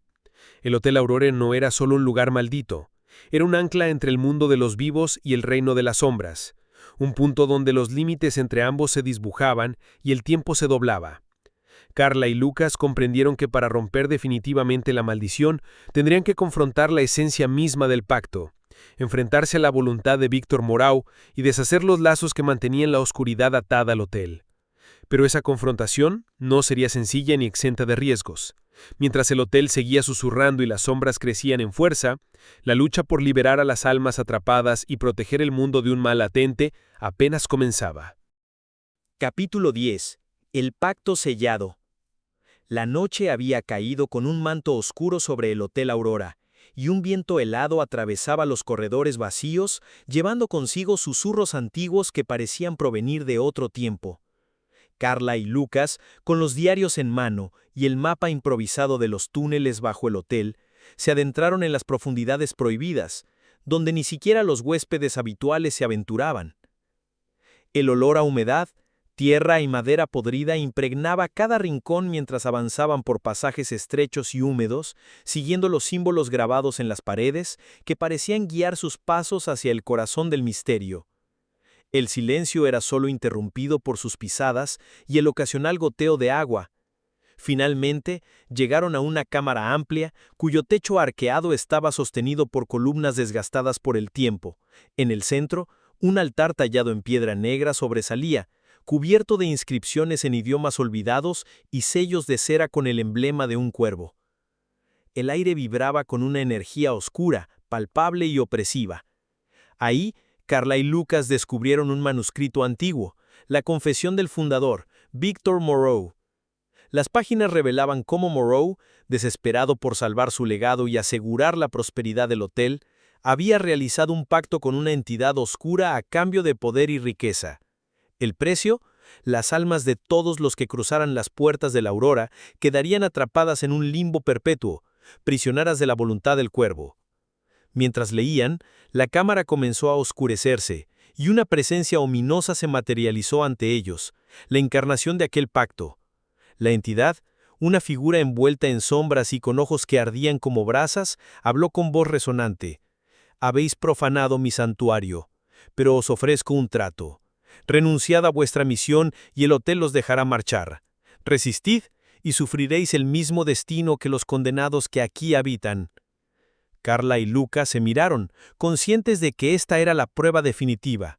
El Hotel Aurora no era solo un lugar maldito, era un ancla entre el mundo de los vivos y el reino de las sombras, un punto donde los límites entre ambos se disbujaban y el tiempo se doblaba. Carla y Lucas comprendieron que para romper definitivamente la maldición tendrían que confrontar la esencia misma del pacto, enfrentarse a la voluntad de Víctor Morau y deshacer los lazos que mantenían la oscuridad atada al hotel. Pero esa confrontación no sería sencilla ni exenta de riesgos. Mientras el hotel seguía susurrando y las sombras crecían en fuerza, la lucha por liberar a las almas atrapadas y proteger el mundo de un mal latente apenas comenzaba. Capítulo 10. El pacto sellado. La noche había caído con un manto oscuro sobre el Hotel Aurora, y un viento helado atravesaba los corredores vacíos, llevando consigo susurros antiguos que parecían provenir de otro tiempo. Carla y Lucas, con los diarios en mano y el mapa improvisado de los túneles bajo el hotel, se adentraron en las profundidades prohibidas, donde ni siquiera los huéspedes habituales se aventuraban. El olor a humedad, tierra y madera podrida impregnaba cada rincón mientras avanzaban por pasajes estrechos y húmedos, siguiendo los símbolos grabados en las paredes que parecían guiar sus pasos hacia el corazón del misterio. El silencio era solo interrumpido por sus pisadas y el ocasional goteo de agua. Finalmente, llegaron a una cámara amplia, cuyo techo arqueado estaba sostenido por columnas desgastadas por el tiempo. En el centro, un altar tallado en piedra negra sobresalía, cubierto de inscripciones en idiomas olvidados y sellos de cera con el emblema de un cuervo. El aire vibraba con una energía oscura, palpable y opresiva. Ahí, Carla y Lucas descubrieron un manuscrito antiguo, la confesión del fundador, Victor Moreau. Las páginas revelaban cómo Moreau, desesperado por salvar su legado y asegurar la prosperidad del hotel, había realizado un pacto con una entidad oscura a cambio de poder y riqueza. El precio, las almas de todos los que cruzaran las puertas de la aurora quedarían atrapadas en un limbo perpetuo, prisioneras de la voluntad del cuervo. Mientras leían, la cámara comenzó a oscurecerse, y una presencia ominosa se materializó ante ellos, la encarnación de aquel pacto. La entidad, una figura envuelta en sombras y con ojos que ardían como brasas, habló con voz resonante. «Habéis profanado mi santuario, pero os ofrezco un trato. Renunciad a vuestra misión y el hotel los dejará marchar. Resistid y sufriréis el mismo destino que los condenados que aquí habitan». Carla y Lucas se miraron, conscientes de que esta era la prueba definitiva.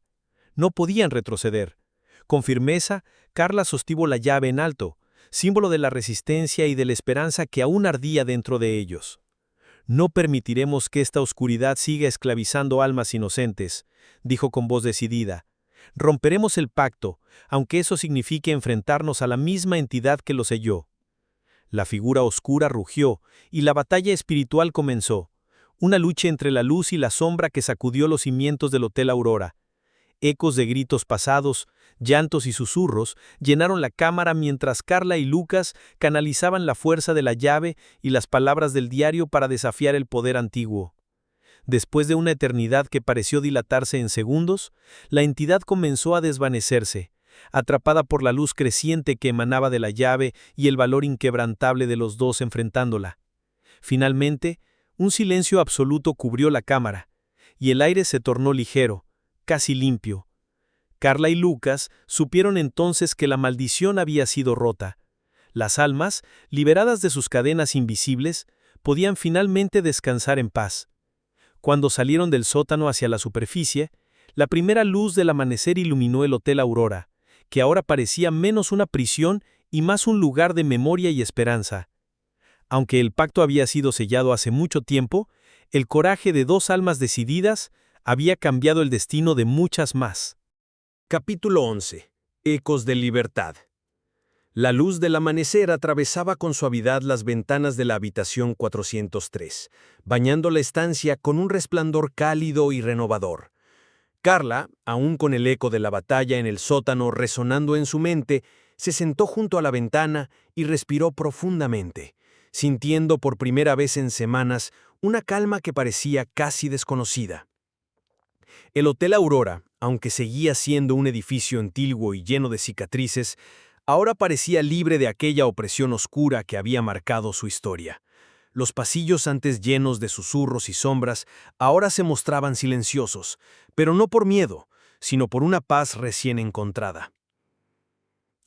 No podían retroceder. Con firmeza, Carla sostuvo la llave en alto, símbolo de la resistencia y de la esperanza que aún ardía dentro de ellos. «No permitiremos que esta oscuridad siga esclavizando almas inocentes», dijo con voz decidida. «Romperemos el pacto, aunque eso signifique enfrentarnos a la misma entidad que lo selló». La figura oscura rugió, y la batalla espiritual comenzó. Una lucha entre la luz y la sombra que sacudió los cimientos del Hotel Aurora. Ecos de gritos pasados, llantos y susurros llenaron la cámara mientras Carla y Lucas canalizaban la fuerza de la llave y las palabras del diario para desafiar el poder antiguo. Después de una eternidad que pareció dilatarse en segundos, la entidad comenzó a desvanecerse, atrapada por la luz creciente que emanaba de la llave y el valor inquebrantable de los dos enfrentándola. Finalmente, un silencio absoluto cubrió la cámara, y el aire se tornó ligero, casi limpio. Carla y Lucas supieron entonces que la maldición había sido rota. Las almas, liberadas de sus cadenas invisibles, podían finalmente descansar en paz. Cuando salieron del sótano hacia la superficie, la primera luz del amanecer iluminó el Hotel Aurora, que ahora parecía menos una prisión y más un lugar de memoria y esperanza. Aunque el pacto había sido sellado hace mucho tiempo, el coraje de dos almas decididas había cambiado el destino de muchas más. Capítulo 11. Ecos de libertad. La luz del amanecer atravesaba con suavidad las ventanas de la habitación 403, bañando la estancia con un resplandor cálido y renovador. Carla, aún con el eco de la batalla en el sótano resonando en su mente, se sentó junto a la ventana y respiró profundamente, sintiendo por primera vez en semanas una calma que parecía casi desconocida. El Hotel Aurora, aunque seguía siendo un edificio antiguo y lleno de cicatrices, ahora parecía libre de aquella opresión oscura que había marcado su historia. Los pasillos antes llenos de susurros y sombras ahora se mostraban silenciosos, pero no por miedo, sino por una paz recién encontrada.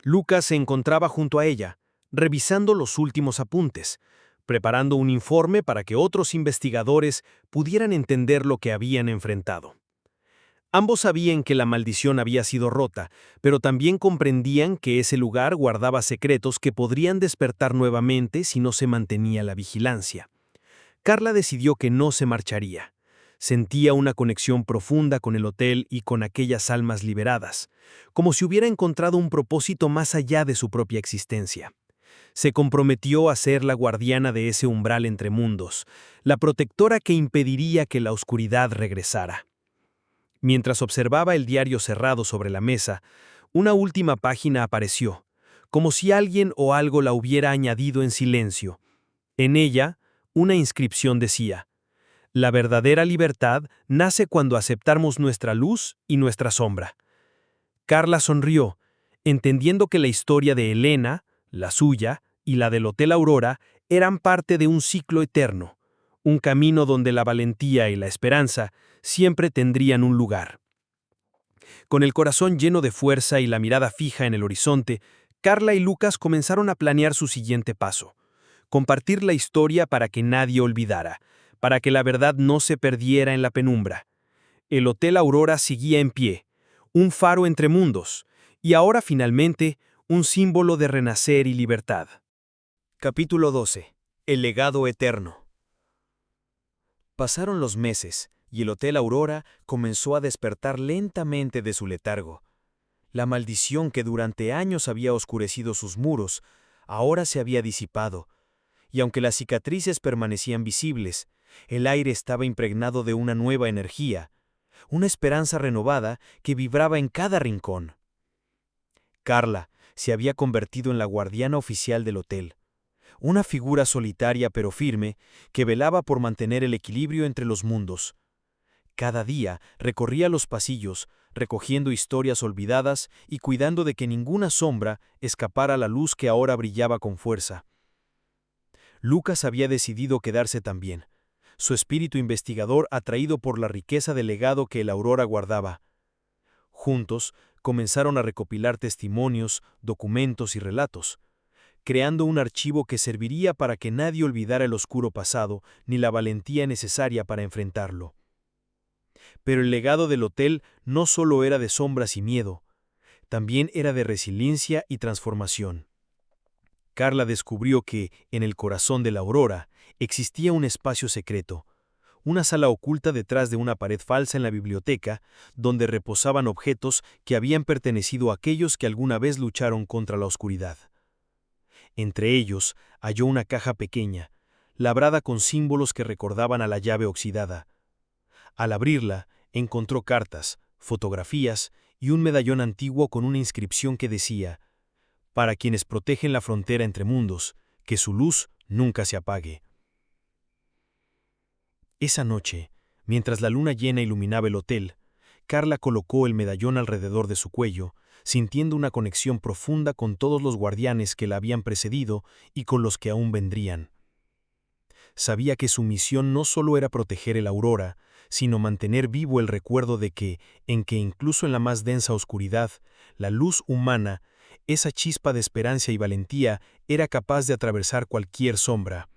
Lucas se encontraba junto a ella, revisando los últimos apuntes, preparando un informe para que otros investigadores pudieran entender lo que habían enfrentado. Ambos sabían que la maldición había sido rota, pero también comprendían que ese lugar guardaba secretos que podrían despertar nuevamente si no se mantenía la vigilancia. Carla decidió que no se marcharía. Sentía una conexión profunda con el hotel y con aquellas almas liberadas, como si hubiera encontrado un propósito más allá de su propia existencia. Se comprometió a ser la guardiana de ese umbral entre mundos, la protectora que impediría que la oscuridad regresara. Mientras observaba el diario cerrado sobre la mesa, Una última página apareció, como si alguien o algo la hubiera añadido en silencio. En ella, una inscripción decía: «La verdadera libertad nace cuando aceptamos nuestra luz y nuestra sombra». Carla sonrió, entendiendo que la historia de Elena, la suya y la del Hotel Aurora eran parte de un ciclo eterno, un camino donde la valentía y la esperanza siempre tendrían un lugar. Con el corazón lleno de fuerza y la mirada fija en el horizonte, Carla y Lucas comenzaron a planear su siguiente paso: compartir la historia para que nadie olvidara, para que la verdad no se perdiera en la penumbra. El Hotel Aurora seguía en pie, un faro entre mundos, y ahora finalmente un símbolo de renacer y libertad. Capítulo 12. El legado eterno. Pasaron los meses, y el Hotel Aurora comenzó a despertar lentamente de su letargo. La maldición que durante años había oscurecido sus muros, ahora se había disipado, y aunque las cicatrices permanecían visibles, el aire estaba impregnado de una nueva energía, una esperanza renovada que vibraba en cada rincón. Carla se había convertido en la guardiana oficial del hotel, una figura solitaria pero firme que velaba por mantener el equilibrio entre los mundos. Cada día recorría los pasillos, recogiendo historias olvidadas y cuidando de que ninguna sombra escapara a la luz que ahora brillaba con fuerza. Lucas había decidido quedarse también, su espíritu investigador atraído por la riqueza del legado que el Aurora guardaba. Juntos comenzaron a recopilar testimonios, documentos y relatos, creando un archivo que serviría para que nadie olvidara el oscuro pasado ni la valentía necesaria para enfrentarlo. Pero el legado del hotel no solo era de sombras y miedo, también era de resiliencia y transformación. Carla descubrió que, en el corazón de la Aurora, existía un espacio secreto, una sala oculta detrás de una pared falsa en la biblioteca, donde reposaban objetos que habían pertenecido a aquellos que alguna vez lucharon contra la oscuridad. Entre ellos, halló una caja pequeña, labrada con símbolos que recordaban a la llave oxidada. Al abrirla, encontró cartas, fotografías y un medallón antiguo con una inscripción que decía: «Para quienes protegen la frontera entre mundos, que su luz nunca se apague». Esa noche, mientras la luna llena iluminaba el hotel, Carla colocó el medallón alrededor de su cuello, sintiendo una conexión profunda con todos los guardianes que la habían precedido y con los que aún vendrían. Sabía que su misión no solo era proteger el Aurora, sino mantener vivo el recuerdo de que incluso en la más densa oscuridad, la luz humana, esa chispa de esperanza y valentía, era capaz de atravesar cualquier sombra.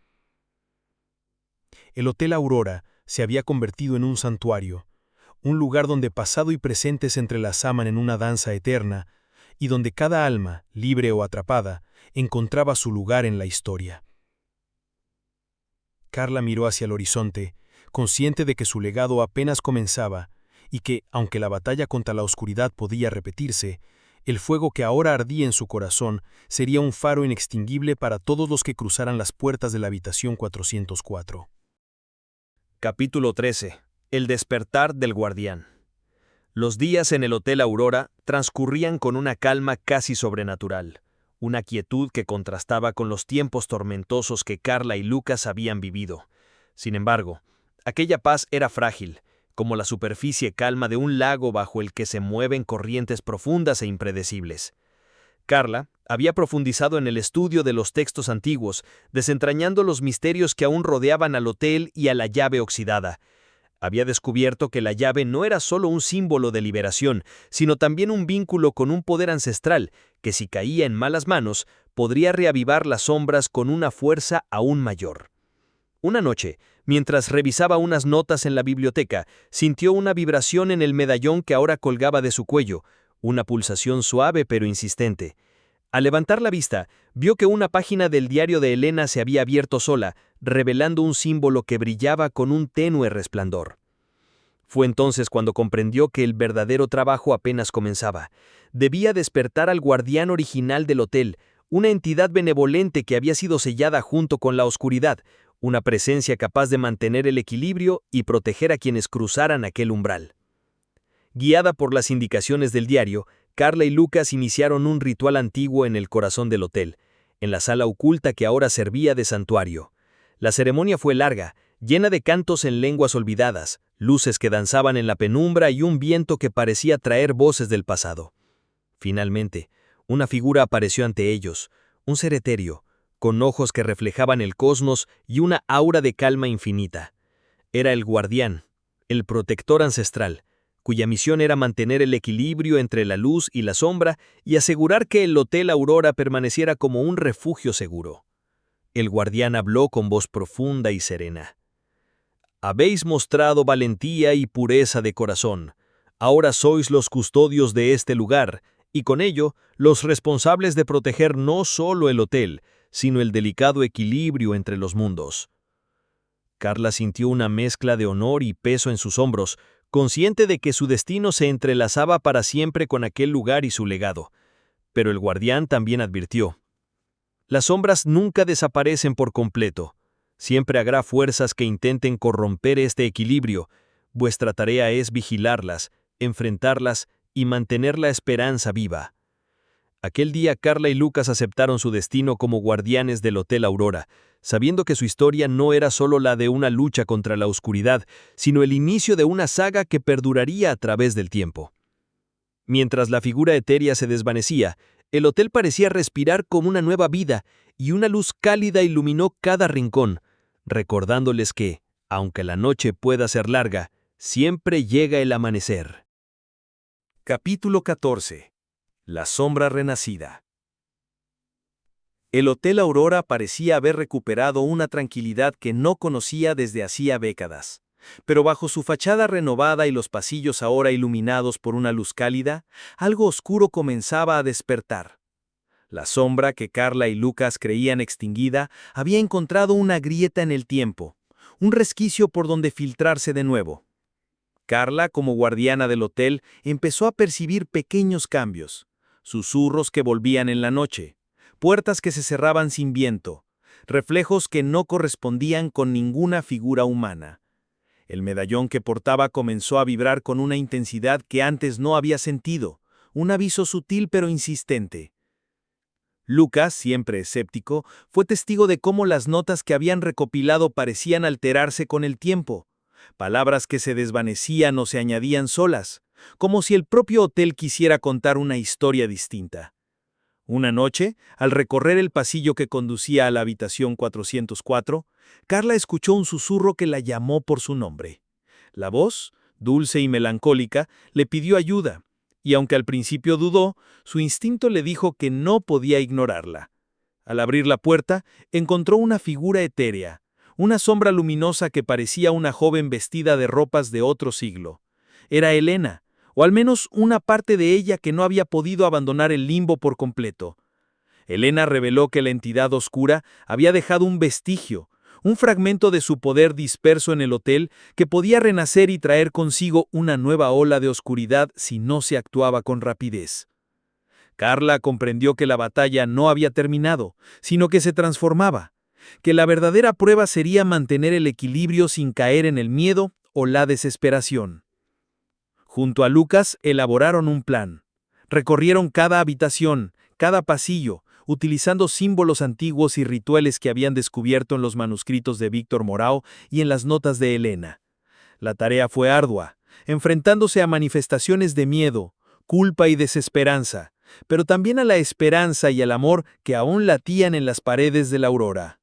El Hotel Aurora se había convertido en un santuario, un lugar donde pasado y presente se entrelazaban en una danza eterna, y donde cada alma, libre o atrapada, encontraba su lugar en la historia. Carla miró hacia el horizonte, consciente de que su legado apenas comenzaba, y que, aunque la batalla contra la oscuridad podía repetirse, el fuego que ahora ardía en su corazón sería un faro inextinguible para todos los que cruzaran las puertas de la habitación 404. Capítulo 13. El despertar del guardián. Los días en el Hotel Aurora transcurrían con una calma casi sobrenatural, una quietud que contrastaba con los tiempos tormentosos que Carla y Lucas habían vivido. Sin embargo, aquella paz era frágil, como la superficie calma de un lago bajo el que se mueven corrientes profundas e impredecibles. Carla había profundizado en el estudio de los textos antiguos, desentrañando los misterios que aún rodeaban al hotel y a la llave oxidada. Había descubierto que la llave no era solo un símbolo de liberación, sino también un vínculo con un poder ancestral que, si caía en malas manos, podría reavivar las sombras con una fuerza aún mayor. Una noche, mientras revisaba unas notas en la biblioteca, sintió una vibración en el medallón que ahora colgaba de su cuello, una pulsación suave pero insistente. Al levantar la vista, vio que una página del diario de Elena se había abierto sola, revelando un símbolo que brillaba con un tenue resplandor. Fue entonces cuando comprendió que el verdadero trabajo apenas comenzaba. Debía despertar al guardián original del hotel, una entidad benevolente que había sido sellada junto con la oscuridad, una presencia capaz de mantener el equilibrio y proteger a quienes cruzaran aquel umbral. Guiada por las indicaciones del diario, Carla y Lucas iniciaron un ritual antiguo en el corazón del hotel, en la sala oculta que ahora servía de santuario. La ceremonia fue larga, llena de cantos en lenguas olvidadas, luces que danzaban en la penumbra y un viento que parecía traer voces del pasado. Finalmente, una figura apareció ante ellos, un ser etéreo, con ojos que reflejaban el cosmos y una aura de calma infinita. Era el guardián, el protector ancestral, cuya misión era mantener el equilibrio entre la luz y la sombra y asegurar que el Hotel Aurora permaneciera como un refugio seguro. El guardián habló con voz profunda y serena. Habéis mostrado valentía y pureza de corazón. Ahora sois los custodios de este lugar, y con ello, los responsables de proteger no solo el hotel, sino el delicado equilibrio entre los mundos. Carla sintió una mezcla de honor y peso en sus hombros, consciente de que su destino se entrelazaba para siempre con aquel lugar y su legado. Pero el guardián también advirtió: las sombras nunca desaparecen por completo. Siempre habrá fuerzas que intenten corromper este equilibrio. Vuestra tarea es vigilarlas, enfrentarlas y mantener la esperanza viva. Aquel día Carla y Lucas aceptaron su destino como guardianes del Hotel Aurora, sabiendo que su historia no era solo la de una lucha contra la oscuridad, sino el inicio de una saga que perduraría a través del tiempo. Mientras la figura etérea se desvanecía, el hotel parecía respirar como una nueva vida, y una luz cálida iluminó cada rincón, recordándoles que, aunque la noche pueda ser larga, siempre llega el amanecer. Capítulo 14. La sombra renacida. El Hotel Aurora parecía haber recuperado una tranquilidad que no conocía desde hacía décadas. Pero bajo su fachada renovada y los pasillos ahora iluminados por una luz cálida, algo oscuro comenzaba a despertar. La sombra que Carla y Lucas creían extinguida había encontrado una grieta en el tiempo, un resquicio por donde filtrarse de nuevo. Carla, como guardiana del hotel, empezó a percibir pequeños cambios, susurros que volvían en la noche, puertas que se cerraban sin viento, reflejos que no correspondían con ninguna figura humana. El medallón que portaba comenzó a vibrar con una intensidad que antes no había sentido, un aviso sutil pero insistente. Lucas, siempre escéptico, fue testigo de cómo las notas que habían recopilado parecían alterarse con el tiempo, palabras que se desvanecían o se añadían solas, como si el propio hotel quisiera contar una historia distinta. Una noche, al recorrer el pasillo que conducía a la habitación 404, Carla escuchó un susurro que la llamó por su nombre. La voz, dulce y melancólica, le pidió ayuda, y aunque al principio dudó, su instinto le dijo que no podía ignorarla. Al abrir la puerta, encontró una figura etérea, una sombra luminosa que parecía una joven vestida de ropas de otro siglo. Era Elena, o al menos una parte de ella que no había podido abandonar el limbo por completo. Elena reveló que la entidad oscura había dejado un vestigio, un fragmento de su poder disperso en el hotel que podía renacer y traer consigo una nueva ola de oscuridad si no se actuaba con rapidez. Carla comprendió que la batalla no había terminado, sino que se transformaba, que la verdadera prueba sería mantener el equilibrio sin caer en el miedo o la desesperación. Junto a Lucas elaboraron un plan. Recorrieron cada habitación, cada pasillo, utilizando símbolos antiguos y rituales que habían descubierto en los manuscritos de Víctor Morao y en las notas de Elena. La tarea fue ardua, enfrentándose a manifestaciones de miedo, culpa y desesperanza, pero también a la esperanza y al amor que aún latían en las paredes de la Aurora.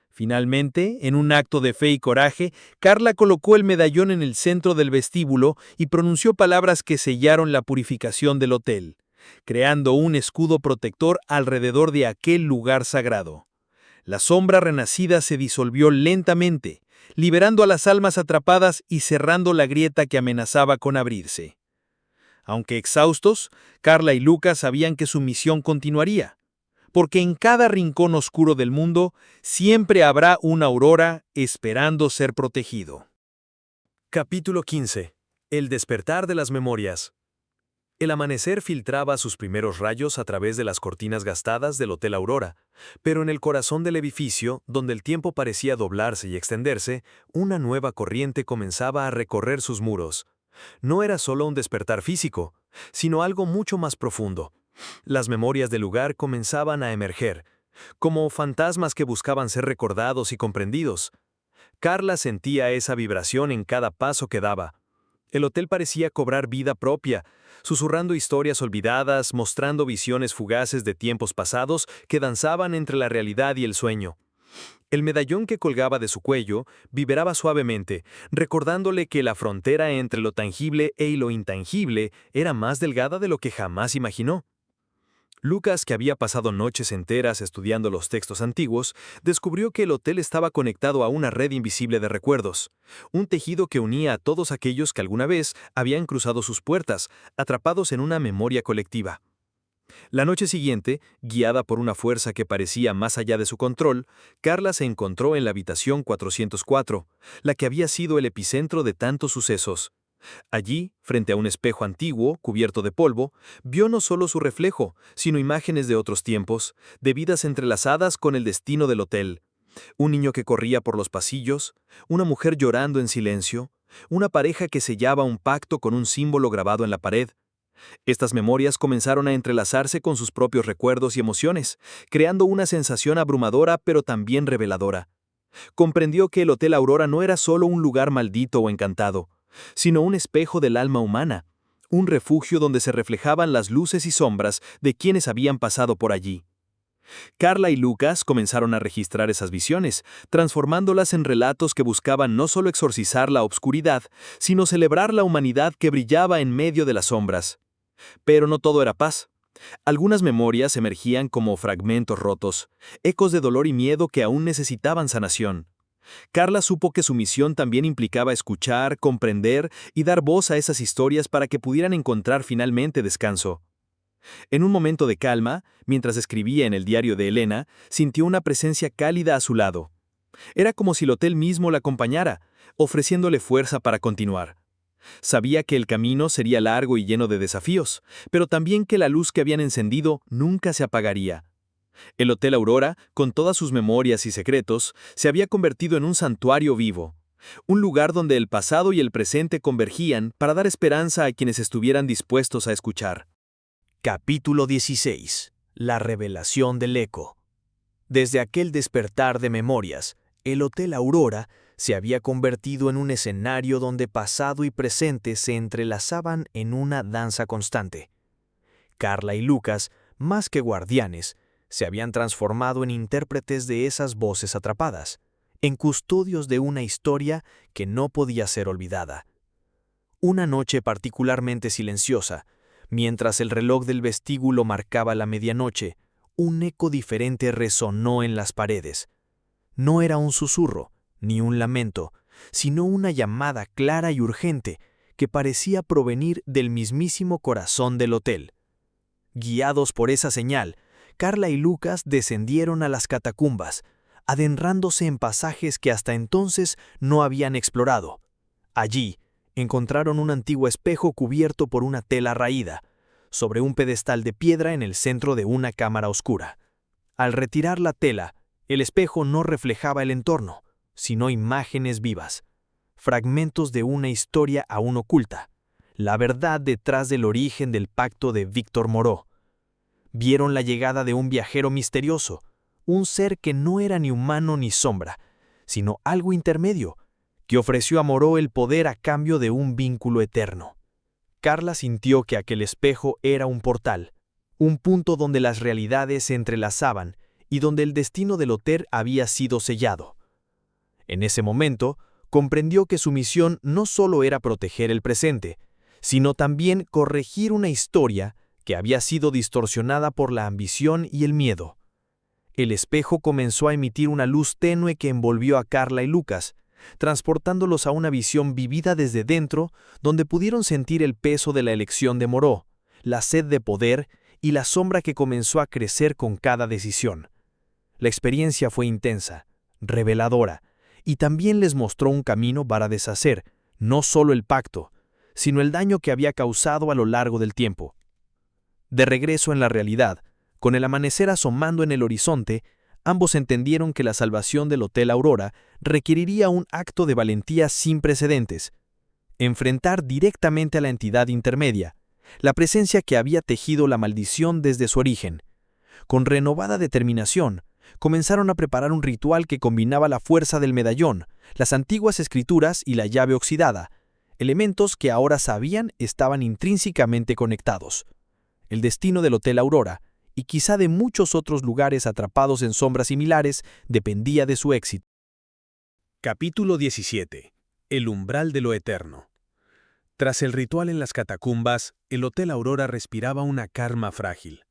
Finalmente, en un acto de fe y coraje, Carla colocó el medallón en el centro del vestíbulo y pronunció palabras que sellaron la purificación del hotel, creando un escudo protector alrededor de aquel lugar sagrado. La sombra renacida se disolvió lentamente, liberando a las almas atrapadas y cerrando la grieta que amenazaba con abrirse. Aunque exhaustos, Carla y Lucas sabían que su misión continuaría, porque en cada rincón oscuro del mundo siempre habrá una aurora esperando ser protegido. Capítulo 15. El despertar de las memorias. El amanecer filtraba sus primeros rayos a través de las cortinas gastadas del Hotel Aurora, pero en el corazón del edificio, donde el tiempo parecía doblarse y extenderse, una nueva corriente comenzaba a recorrer sus muros. No era solo un despertar físico, sino algo mucho más profundo. Las memorias del lugar comenzaban a emerger, como fantasmas que buscaban ser recordados y comprendidos. Carla sentía esa vibración en cada paso que daba. El hotel parecía cobrar vida propia, susurrando historias olvidadas, mostrando visiones fugaces de tiempos pasados que danzaban entre la realidad y el sueño. El medallón que colgaba de su cuello vibraba suavemente, recordándole que la frontera entre lo tangible y lo intangible era más delgada de lo que jamás imaginó. Lucas, que había pasado noches enteras estudiando los textos antiguos, descubrió que el hotel estaba conectado a una red invisible de recuerdos, un tejido que unía a todos aquellos que alguna vez habían cruzado sus puertas, atrapados en una memoria colectiva. La noche siguiente, guiada por una fuerza que parecía más allá de su control, Carla se encontró en la habitación 404, la que había sido el epicentro de tantos sucesos. Allí, frente a un espejo antiguo, cubierto de polvo, vio no solo su reflejo, sino imágenes de otros tiempos, de vidas entrelazadas con el destino del hotel. Un niño que corría por los pasillos, una mujer llorando en silencio, una pareja que sellaba un pacto con un símbolo grabado en la pared. Estas memorias comenzaron a entrelazarse con sus propios recuerdos y emociones, creando una sensación abrumadora pero también reveladora. Comprendió que el Hotel Aurora no era solo un lugar maldito o encantado, sino un espejo del alma humana, un refugio donde se reflejaban las luces y sombras de quienes habían pasado por allí. Carla y Lucas comenzaron a registrar esas visiones, transformándolas en relatos que buscaban no solo exorcizar la obscuridad, sino celebrar la humanidad que brillaba en medio de las sombras. Pero no todo era paz. Algunas memorias emergían como fragmentos rotos, ecos de dolor y miedo que aún necesitaban sanación. Carla supo que su misión también implicaba escuchar, comprender y dar voz a esas historias para que pudieran encontrar finalmente descanso. En un momento de calma, mientras escribía en el diario de Elena, sintió una presencia cálida a su lado. Era como si el hotel mismo la acompañara, ofreciéndole fuerza para continuar. Sabía que el camino sería largo y lleno de desafíos, pero también que la luz que habían encendido nunca se apagaría. El Hotel Aurora, con todas sus memorias y secretos, se había convertido en un santuario vivo, un lugar donde el pasado y el presente convergían para dar esperanza a quienes estuvieran dispuestos a escuchar. Capítulo 16. La revelación del eco. Desde aquel despertar de memorias, el Hotel Aurora se había convertido en un escenario donde pasado y presente se entrelazaban en una danza constante. Carla y Lucas, más que guardianes, se habían transformado en intérpretes de esas voces atrapadas, en custodios de una historia que no podía ser olvidada. Una noche particularmente silenciosa, mientras el reloj del vestíbulo marcaba la medianoche, un eco diferente resonó en las paredes. No era un susurro, ni un lamento, sino una llamada clara y urgente que parecía provenir del mismísimo corazón del hotel. Guiados por esa señal, Carla y Lucas descendieron a las catacumbas, adentrándose en pasajes que hasta entonces no habían explorado. Allí, encontraron un antiguo espejo cubierto por una tela raída, sobre un pedestal de piedra en el centro de una cámara oscura. Al retirar la tela, el espejo no reflejaba el entorno, sino imágenes vivas, fragmentos de una historia aún oculta, la verdad detrás del origen del pacto de Víctor Moreau. Vieron la llegada de un viajero misterioso, un ser que no era ni humano ni sombra, sino algo intermedio, que ofreció a Moreau el poder a cambio de un vínculo eterno. Carla sintió que aquel espejo era un portal, un punto donde las realidades se entrelazaban y donde el destino del hotel había sido sellado. En ese momento, comprendió que su misión no solo era proteger el presente, sino también corregir una historia que había sido distorsionada por la ambición y el miedo. El espejo comenzó a emitir una luz tenue que envolvió a Carla y Lucas, transportándolos a una visión vivida desde dentro, donde pudieron sentir el peso de la elección de Moreau, la sed de poder y la sombra que comenzó a crecer con cada decisión. La experiencia fue intensa, reveladora, y también les mostró un camino para deshacer, no solo el pacto, sino el daño que había causado a lo largo del tiempo. De regreso en la realidad, con el amanecer asomando en el horizonte, ambos entendieron que la salvación del Hotel Aurora requeriría un acto de valentía sin precedentes. enfrentar directamente a la entidad intermedia, la presencia que había tejido la maldición desde su origen. Con renovada determinación, comenzaron a preparar un ritual que combinaba la fuerza del medallón, las antiguas escrituras y la llave oxidada, elementos que ahora sabían estaban intrínsecamente conectados. El destino del Hotel Aurora, y quizá de muchos otros lugares atrapados en sombras similares, dependía de su éxito. Capítulo 17. El umbral de lo eterno. Tras el ritual en las catacumbas, el Hotel Aurora respiraba una calma frágil.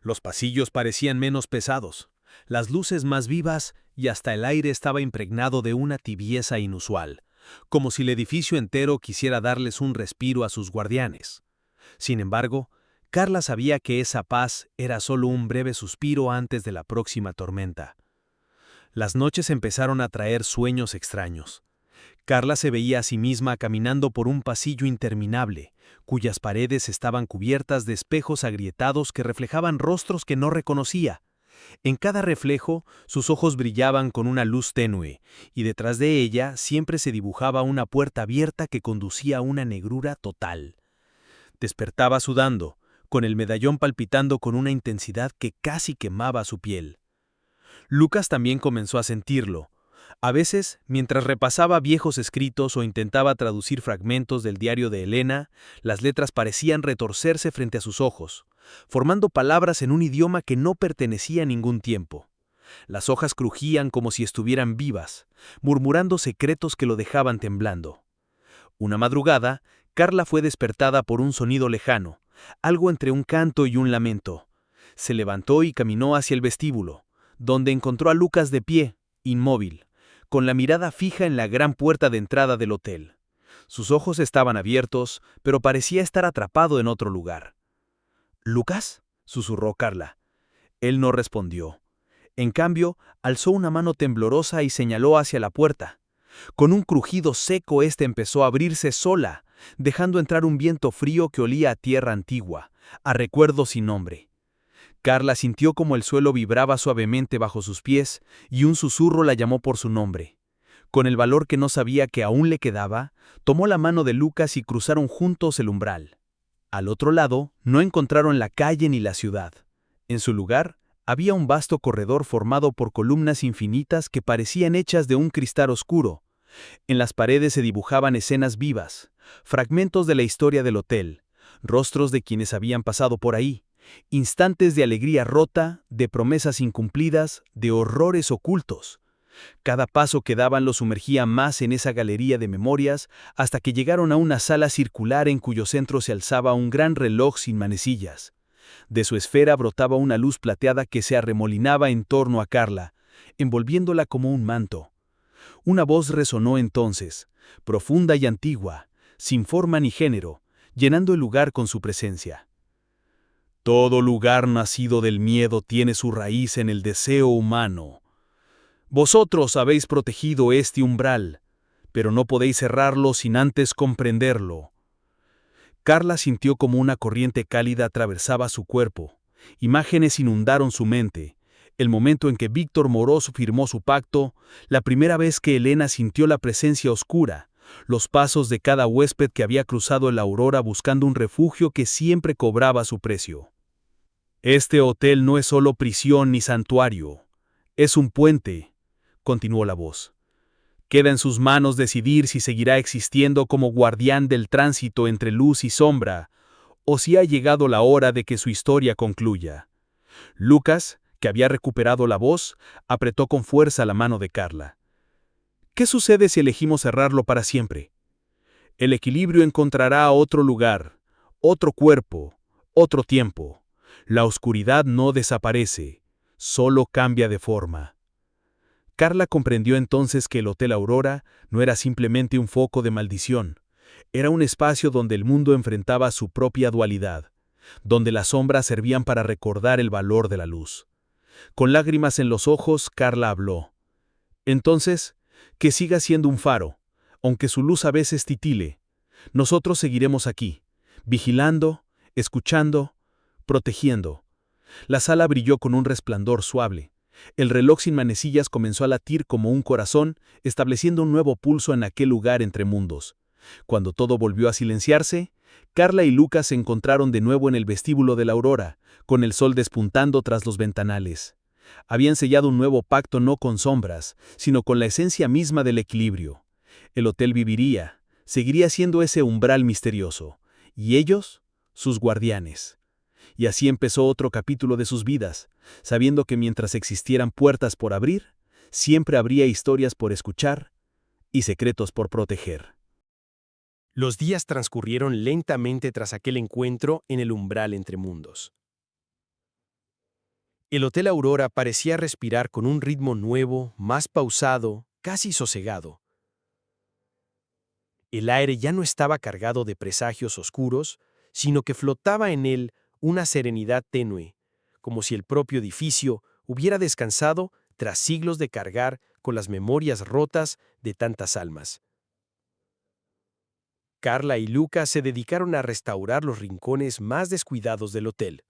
Los pasillos parecían menos pesados, las luces más vivas y hasta el aire estaba impregnado de una tibieza inusual, como si el edificio entero quisiera darles un respiro a sus guardianes. Sin embargo, Carla sabía que esa paz era solo un breve suspiro antes de la próxima tormenta. Las noches empezaron a traer sueños extraños. Carla se veía a sí misma caminando por un pasillo interminable, cuyas paredes estaban cubiertas de espejos agrietados que reflejaban rostros que no reconocía. En cada reflejo, sus ojos brillaban con una luz tenue, y detrás de ella siempre se dibujaba una puerta abierta que conducía a una negrura total. Despertaba sudando, con el medallón palpitando con una intensidad que casi quemaba su piel. Lucas también comenzó a sentirlo. A veces, mientras repasaba viejos escritos o intentaba traducir fragmentos del diario de Elena, las letras parecían retorcerse frente a sus ojos, formando palabras en un idioma que no pertenecía a ningún tiempo. Las hojas crujían como si estuvieran vivas, murmurando secretos que lo dejaban temblando. Una madrugada, Carla fue despertada por un sonido lejano, algo entre un canto y un lamento. Se levantó y caminó hacia el vestíbulo, donde encontró a Lucas de pie, inmóvil, con la mirada fija en la gran puerta de entrada del hotel. Sus ojos estaban abiertos, pero parecía estar atrapado en otro lugar. «¿Lucas?», susurró Carla. Él no respondió. En cambio, alzó una mano temblorosa y señaló hacia la puerta. Con un crujido seco, éste empezó a abrirse sola, dejando entrar un viento frío que olía a tierra antigua, a recuerdo sin nombre. Carla sintió como el suelo vibraba suavemente bajo sus pies y un susurro la llamó por su nombre. Con el valor que no sabía que aún le quedaba, tomó la mano de Lucas y cruzaron juntos el umbral. Al otro lado, no encontraron la calle ni la ciudad. En su lugar, había un vasto corredor formado por columnas infinitas que parecían hechas de un cristal oscuro. En las paredes se dibujaban escenas vivas, fragmentos de la historia del hotel, rostros de quienes habían pasado por ahí, instantes de alegría rota, de promesas incumplidas, de horrores ocultos. Cada paso que daban los sumergía más en esa galería de memorias hasta que llegaron a una sala circular en cuyo centro se alzaba un gran reloj sin manecillas. De su esfera brotaba una luz plateada que se arremolinaba en torno a Carla, envolviéndola como un manto. Una voz resonó entonces, profunda y antigua, sin forma ni género, llenando el lugar con su presencia. Todo lugar nacido del miedo tiene su raíz en el deseo humano. Vosotros habéis protegido este umbral, pero no podéis cerrarlo sin antes comprenderlo. Carla sintió como una corriente cálida atravesaba su cuerpo. Imágenes inundaron su mente. El momento en que Víctor Moroz firmó su pacto, la primera vez que Elena sintió la presencia oscura, los pasos de cada huésped que había cruzado la aurora buscando un refugio que siempre cobraba su precio. Este hotel no es solo prisión ni santuario, es un puente, continuó la voz. Queda en sus manos decidir si seguirá existiendo como guardián del tránsito entre luz y sombra, o si ha llegado la hora de que su historia concluya. Lucas, que había recuperado la voz, apretó con fuerza la mano de Carla. ¿Qué sucede si elegimos cerrarlo para siempre? El equilibrio encontrará otro lugar, otro cuerpo, otro tiempo. La oscuridad no desaparece, solo cambia de forma. Carla comprendió entonces que el Hotel Aurora no era simplemente un foco de maldición, era un espacio donde el mundo enfrentaba su propia dualidad, donde las sombras servían para recordar el valor de la luz. Con lágrimas en los ojos, Carla habló. Entonces, que siga siendo un faro, aunque su luz a veces titile. Nosotros seguiremos aquí, vigilando, escuchando, protegiendo. La sala brilló con un resplandor suave. El reloj sin manecillas comenzó a latir como un corazón, estableciendo un nuevo pulso en aquel lugar entre mundos. Cuando todo volvió a silenciarse, Carla y Lucas se encontraron de nuevo en el vestíbulo de la Aurora, con el sol despuntando tras los ventanales. Habían sellado un nuevo pacto no con sombras, sino con la esencia misma del equilibrio. El hotel viviría, seguiría siendo ese umbral misterioso, y ellos, sus guardianes. Y así empezó otro capítulo de sus vidas, sabiendo que mientras existieran puertas por abrir, siempre habría historias por escuchar y secretos por proteger. Los días transcurrieron lentamente tras aquel encuentro en el umbral entre mundos. El Hotel Aurora parecía respirar con un ritmo nuevo, más pausado, casi sosegado. El aire ya no estaba cargado de presagios oscuros, sino que flotaba en él una serenidad tenue, como si el propio edificio hubiera descansado tras siglos de cargar con las memorias rotas de tantas almas. Carla y Lucas se dedicaron a restaurar los rincones más descuidados del hotel.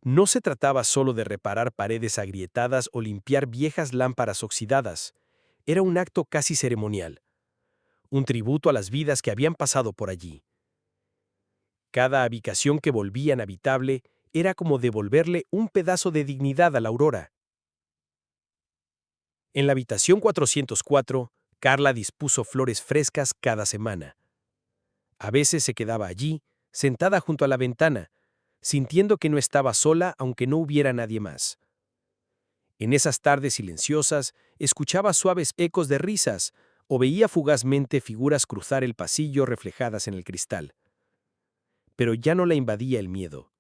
No se trataba solo de reparar paredes agrietadas o limpiar viejas lámparas oxidadas. Era un acto casi ceremonial, un tributo a las vidas que habían pasado por allí. Cada habitación que volvían habitable era como devolverle un pedazo de dignidad a la Aurora. En la habitación 404, Carla dispuso flores frescas cada semana. A veces se quedaba allí, sentada junto a la ventana, sintiendo que no estaba sola aunque no hubiera nadie más. En esas tardes silenciosas, escuchaba suaves ecos de risas o veía fugazmente figuras cruzar el pasillo reflejadas en el cristal. Pero ya no la invadía el miedo.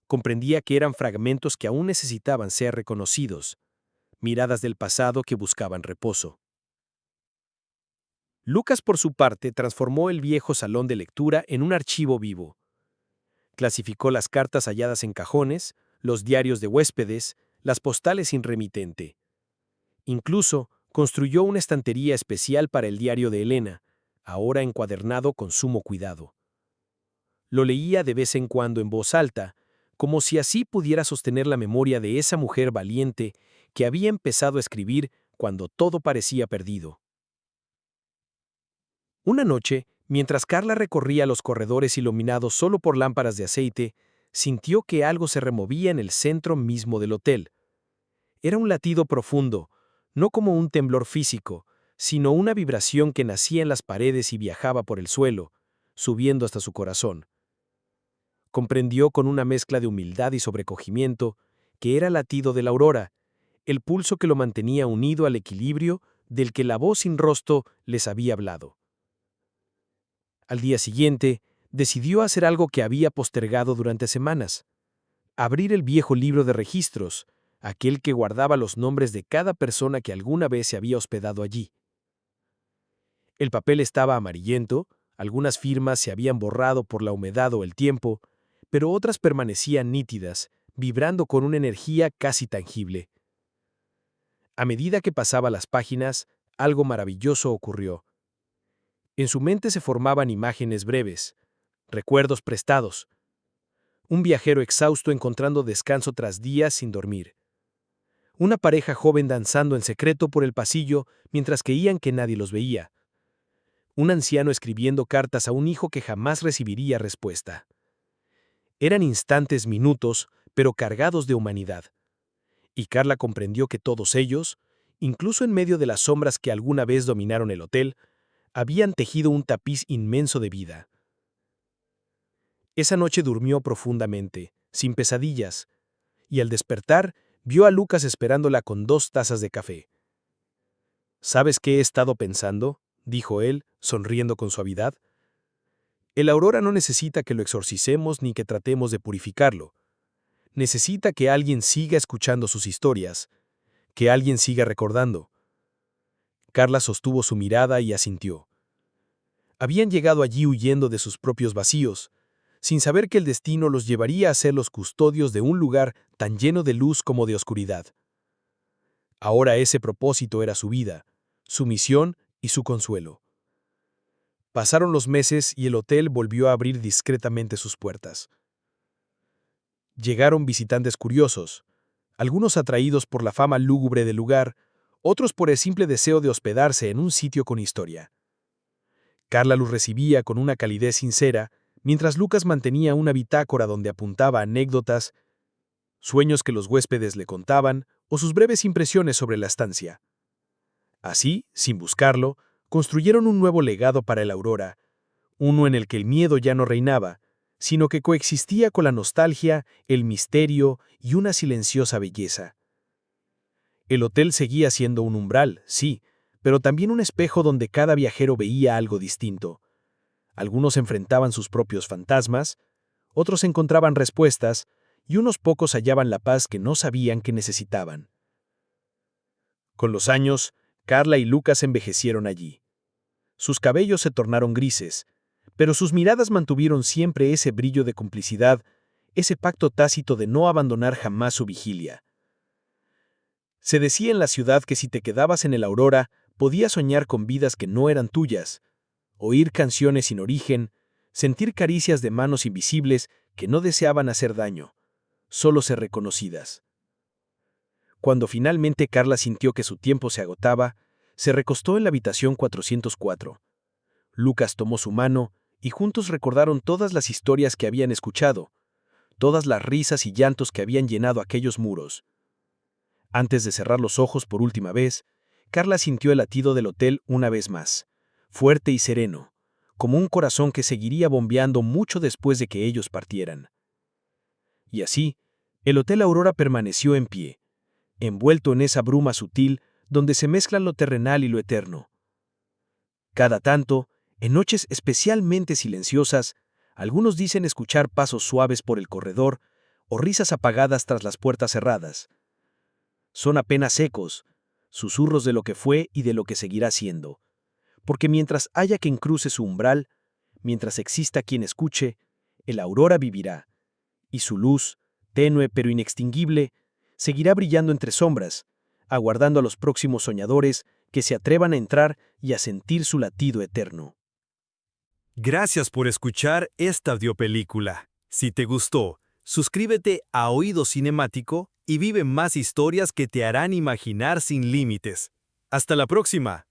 Comprendía que eran fragmentos que aún necesitaban ser reconocidos, miradas del pasado que buscaban reposo. Lucas, por su parte, transformó el viejo salón de lectura en un archivo vivo. Clasificó las cartas halladas en cajones, los diarios de huéspedes, las postales sin remitente. Incluso construyó una estantería especial para el diario de Elena, ahora encuadernado con sumo cuidado. Lo leía de vez en cuando en voz alta, como si así pudiera sostener la memoria de esa mujer valiente que había empezado a escribir cuando todo parecía perdido. Una noche, mientras Carla recorría los corredores iluminados solo por lámparas de aceite, sintió que algo se removía en el centro mismo del hotel. Era un latido profundo, no como un temblor físico, sino una vibración que nacía en las paredes y viajaba por el suelo, subiendo hasta su corazón. Comprendió con una mezcla de humildad y sobrecogimiento que era el latido de la aurora, el pulso que lo mantenía unido al equilibrio del que la voz sin rostro les había hablado. Al día siguiente, decidió hacer algo que había postergado durante semanas: abrir el viejo libro de registros, aquel que guardaba los nombres de cada persona que alguna vez se había hospedado allí. El papel estaba amarillento, algunas firmas se habían borrado por la humedad o el tiempo, pero otras permanecían nítidas, vibrando con una energía casi tangible. A medida que pasaba las páginas, algo maravilloso ocurrió. En su mente se formaban imágenes breves, recuerdos prestados. Un viajero exhausto encontrando descanso tras días sin dormir. Una pareja joven danzando en secreto por el pasillo mientras creían que nadie los veía. Un anciano escribiendo cartas a un hijo que jamás recibiría respuesta. Eran instantes minutos, pero cargados de humanidad. Y Carla comprendió que todos ellos, incluso en medio de las sombras que alguna vez dominaron el hotel, habían tejido un tapiz inmenso de vida. Esa noche durmió profundamente, sin pesadillas, y al despertar vio a Lucas esperándola con 2 tazas de café. ¿Sabes qué he estado pensando?, dijo él, sonriendo con suavidad. El Aurora no necesita que lo exorcicemos ni que tratemos de purificarlo. Necesita que alguien siga escuchando sus historias, que alguien siga recordando. Carla sostuvo su mirada y asintió. Habían llegado allí huyendo de sus propios vacíos, sin saber que el destino los llevaría a ser los custodios de un lugar tan lleno de luz como de oscuridad. Ahora ese propósito era su vida, su misión y su consuelo. Pasaron los meses y el hotel volvió a abrir discretamente sus puertas. Llegaron visitantes curiosos, algunos atraídos por la fama lúgubre del lugar, otros por el simple deseo de hospedarse en un sitio con historia. Carla los recibía con una calidez sincera, mientras Lucas mantenía una bitácora donde apuntaba anécdotas, sueños que los huéspedes le contaban o sus breves impresiones sobre la estancia. Así, sin buscarlo, construyeron un nuevo legado para el Aurora, uno en el que el miedo ya no reinaba, sino que coexistía con la nostalgia, el misterio y una silenciosa belleza. El hotel seguía siendo un umbral, sí, pero también un espejo donde cada viajero veía algo distinto. Algunos enfrentaban sus propios fantasmas, otros encontraban respuestas, y unos pocos hallaban la paz que no sabían que necesitaban. Con los años, Carla y Lucas envejecieron allí. Sus cabellos se tornaron grises, pero sus miradas mantuvieron siempre ese brillo de complicidad, ese pacto tácito de no abandonar jamás su vigilia. Se decía en la ciudad que si te quedabas en el Aurora, podías soñar con vidas que no eran tuyas, oír canciones sin origen, sentir caricias de manos invisibles que no deseaban hacer daño, solo ser reconocidas. Cuando finalmente Carla sintió que su tiempo se agotaba, se recostó en la habitación 404. Lucas tomó su mano y juntos recordaron todas las historias que habían escuchado, todas las risas y llantos que habían llenado aquellos muros. Antes de cerrar los ojos por última vez, Carla sintió el latido del hotel una vez más, fuerte y sereno, como un corazón que seguiría bombeando mucho después de que ellos partieran. Y así, el Hotel Aurora permaneció en pie, envuelto en esa bruma sutil donde se mezclan lo terrenal y lo eterno. Cada tanto, en noches especialmente silenciosas, algunos dicen escuchar pasos suaves por el corredor o risas apagadas tras las puertas cerradas. Son apenas ecos, susurros de lo que fue y de lo que seguirá siendo, porque mientras haya quien cruce su umbral, mientras exista quien escuche, el Aurora vivirá, y su luz, tenue pero inextinguible, seguirá brillando entre sombras, aguardando a los próximos soñadores que se atrevan a entrar y a sentir su latido eterno. Gracias por escuchar esta audiopelícula. Si te gustó, suscríbete a Oído Cinemático y vive más historias que te harán imaginar sin límites. ¡Hasta la próxima!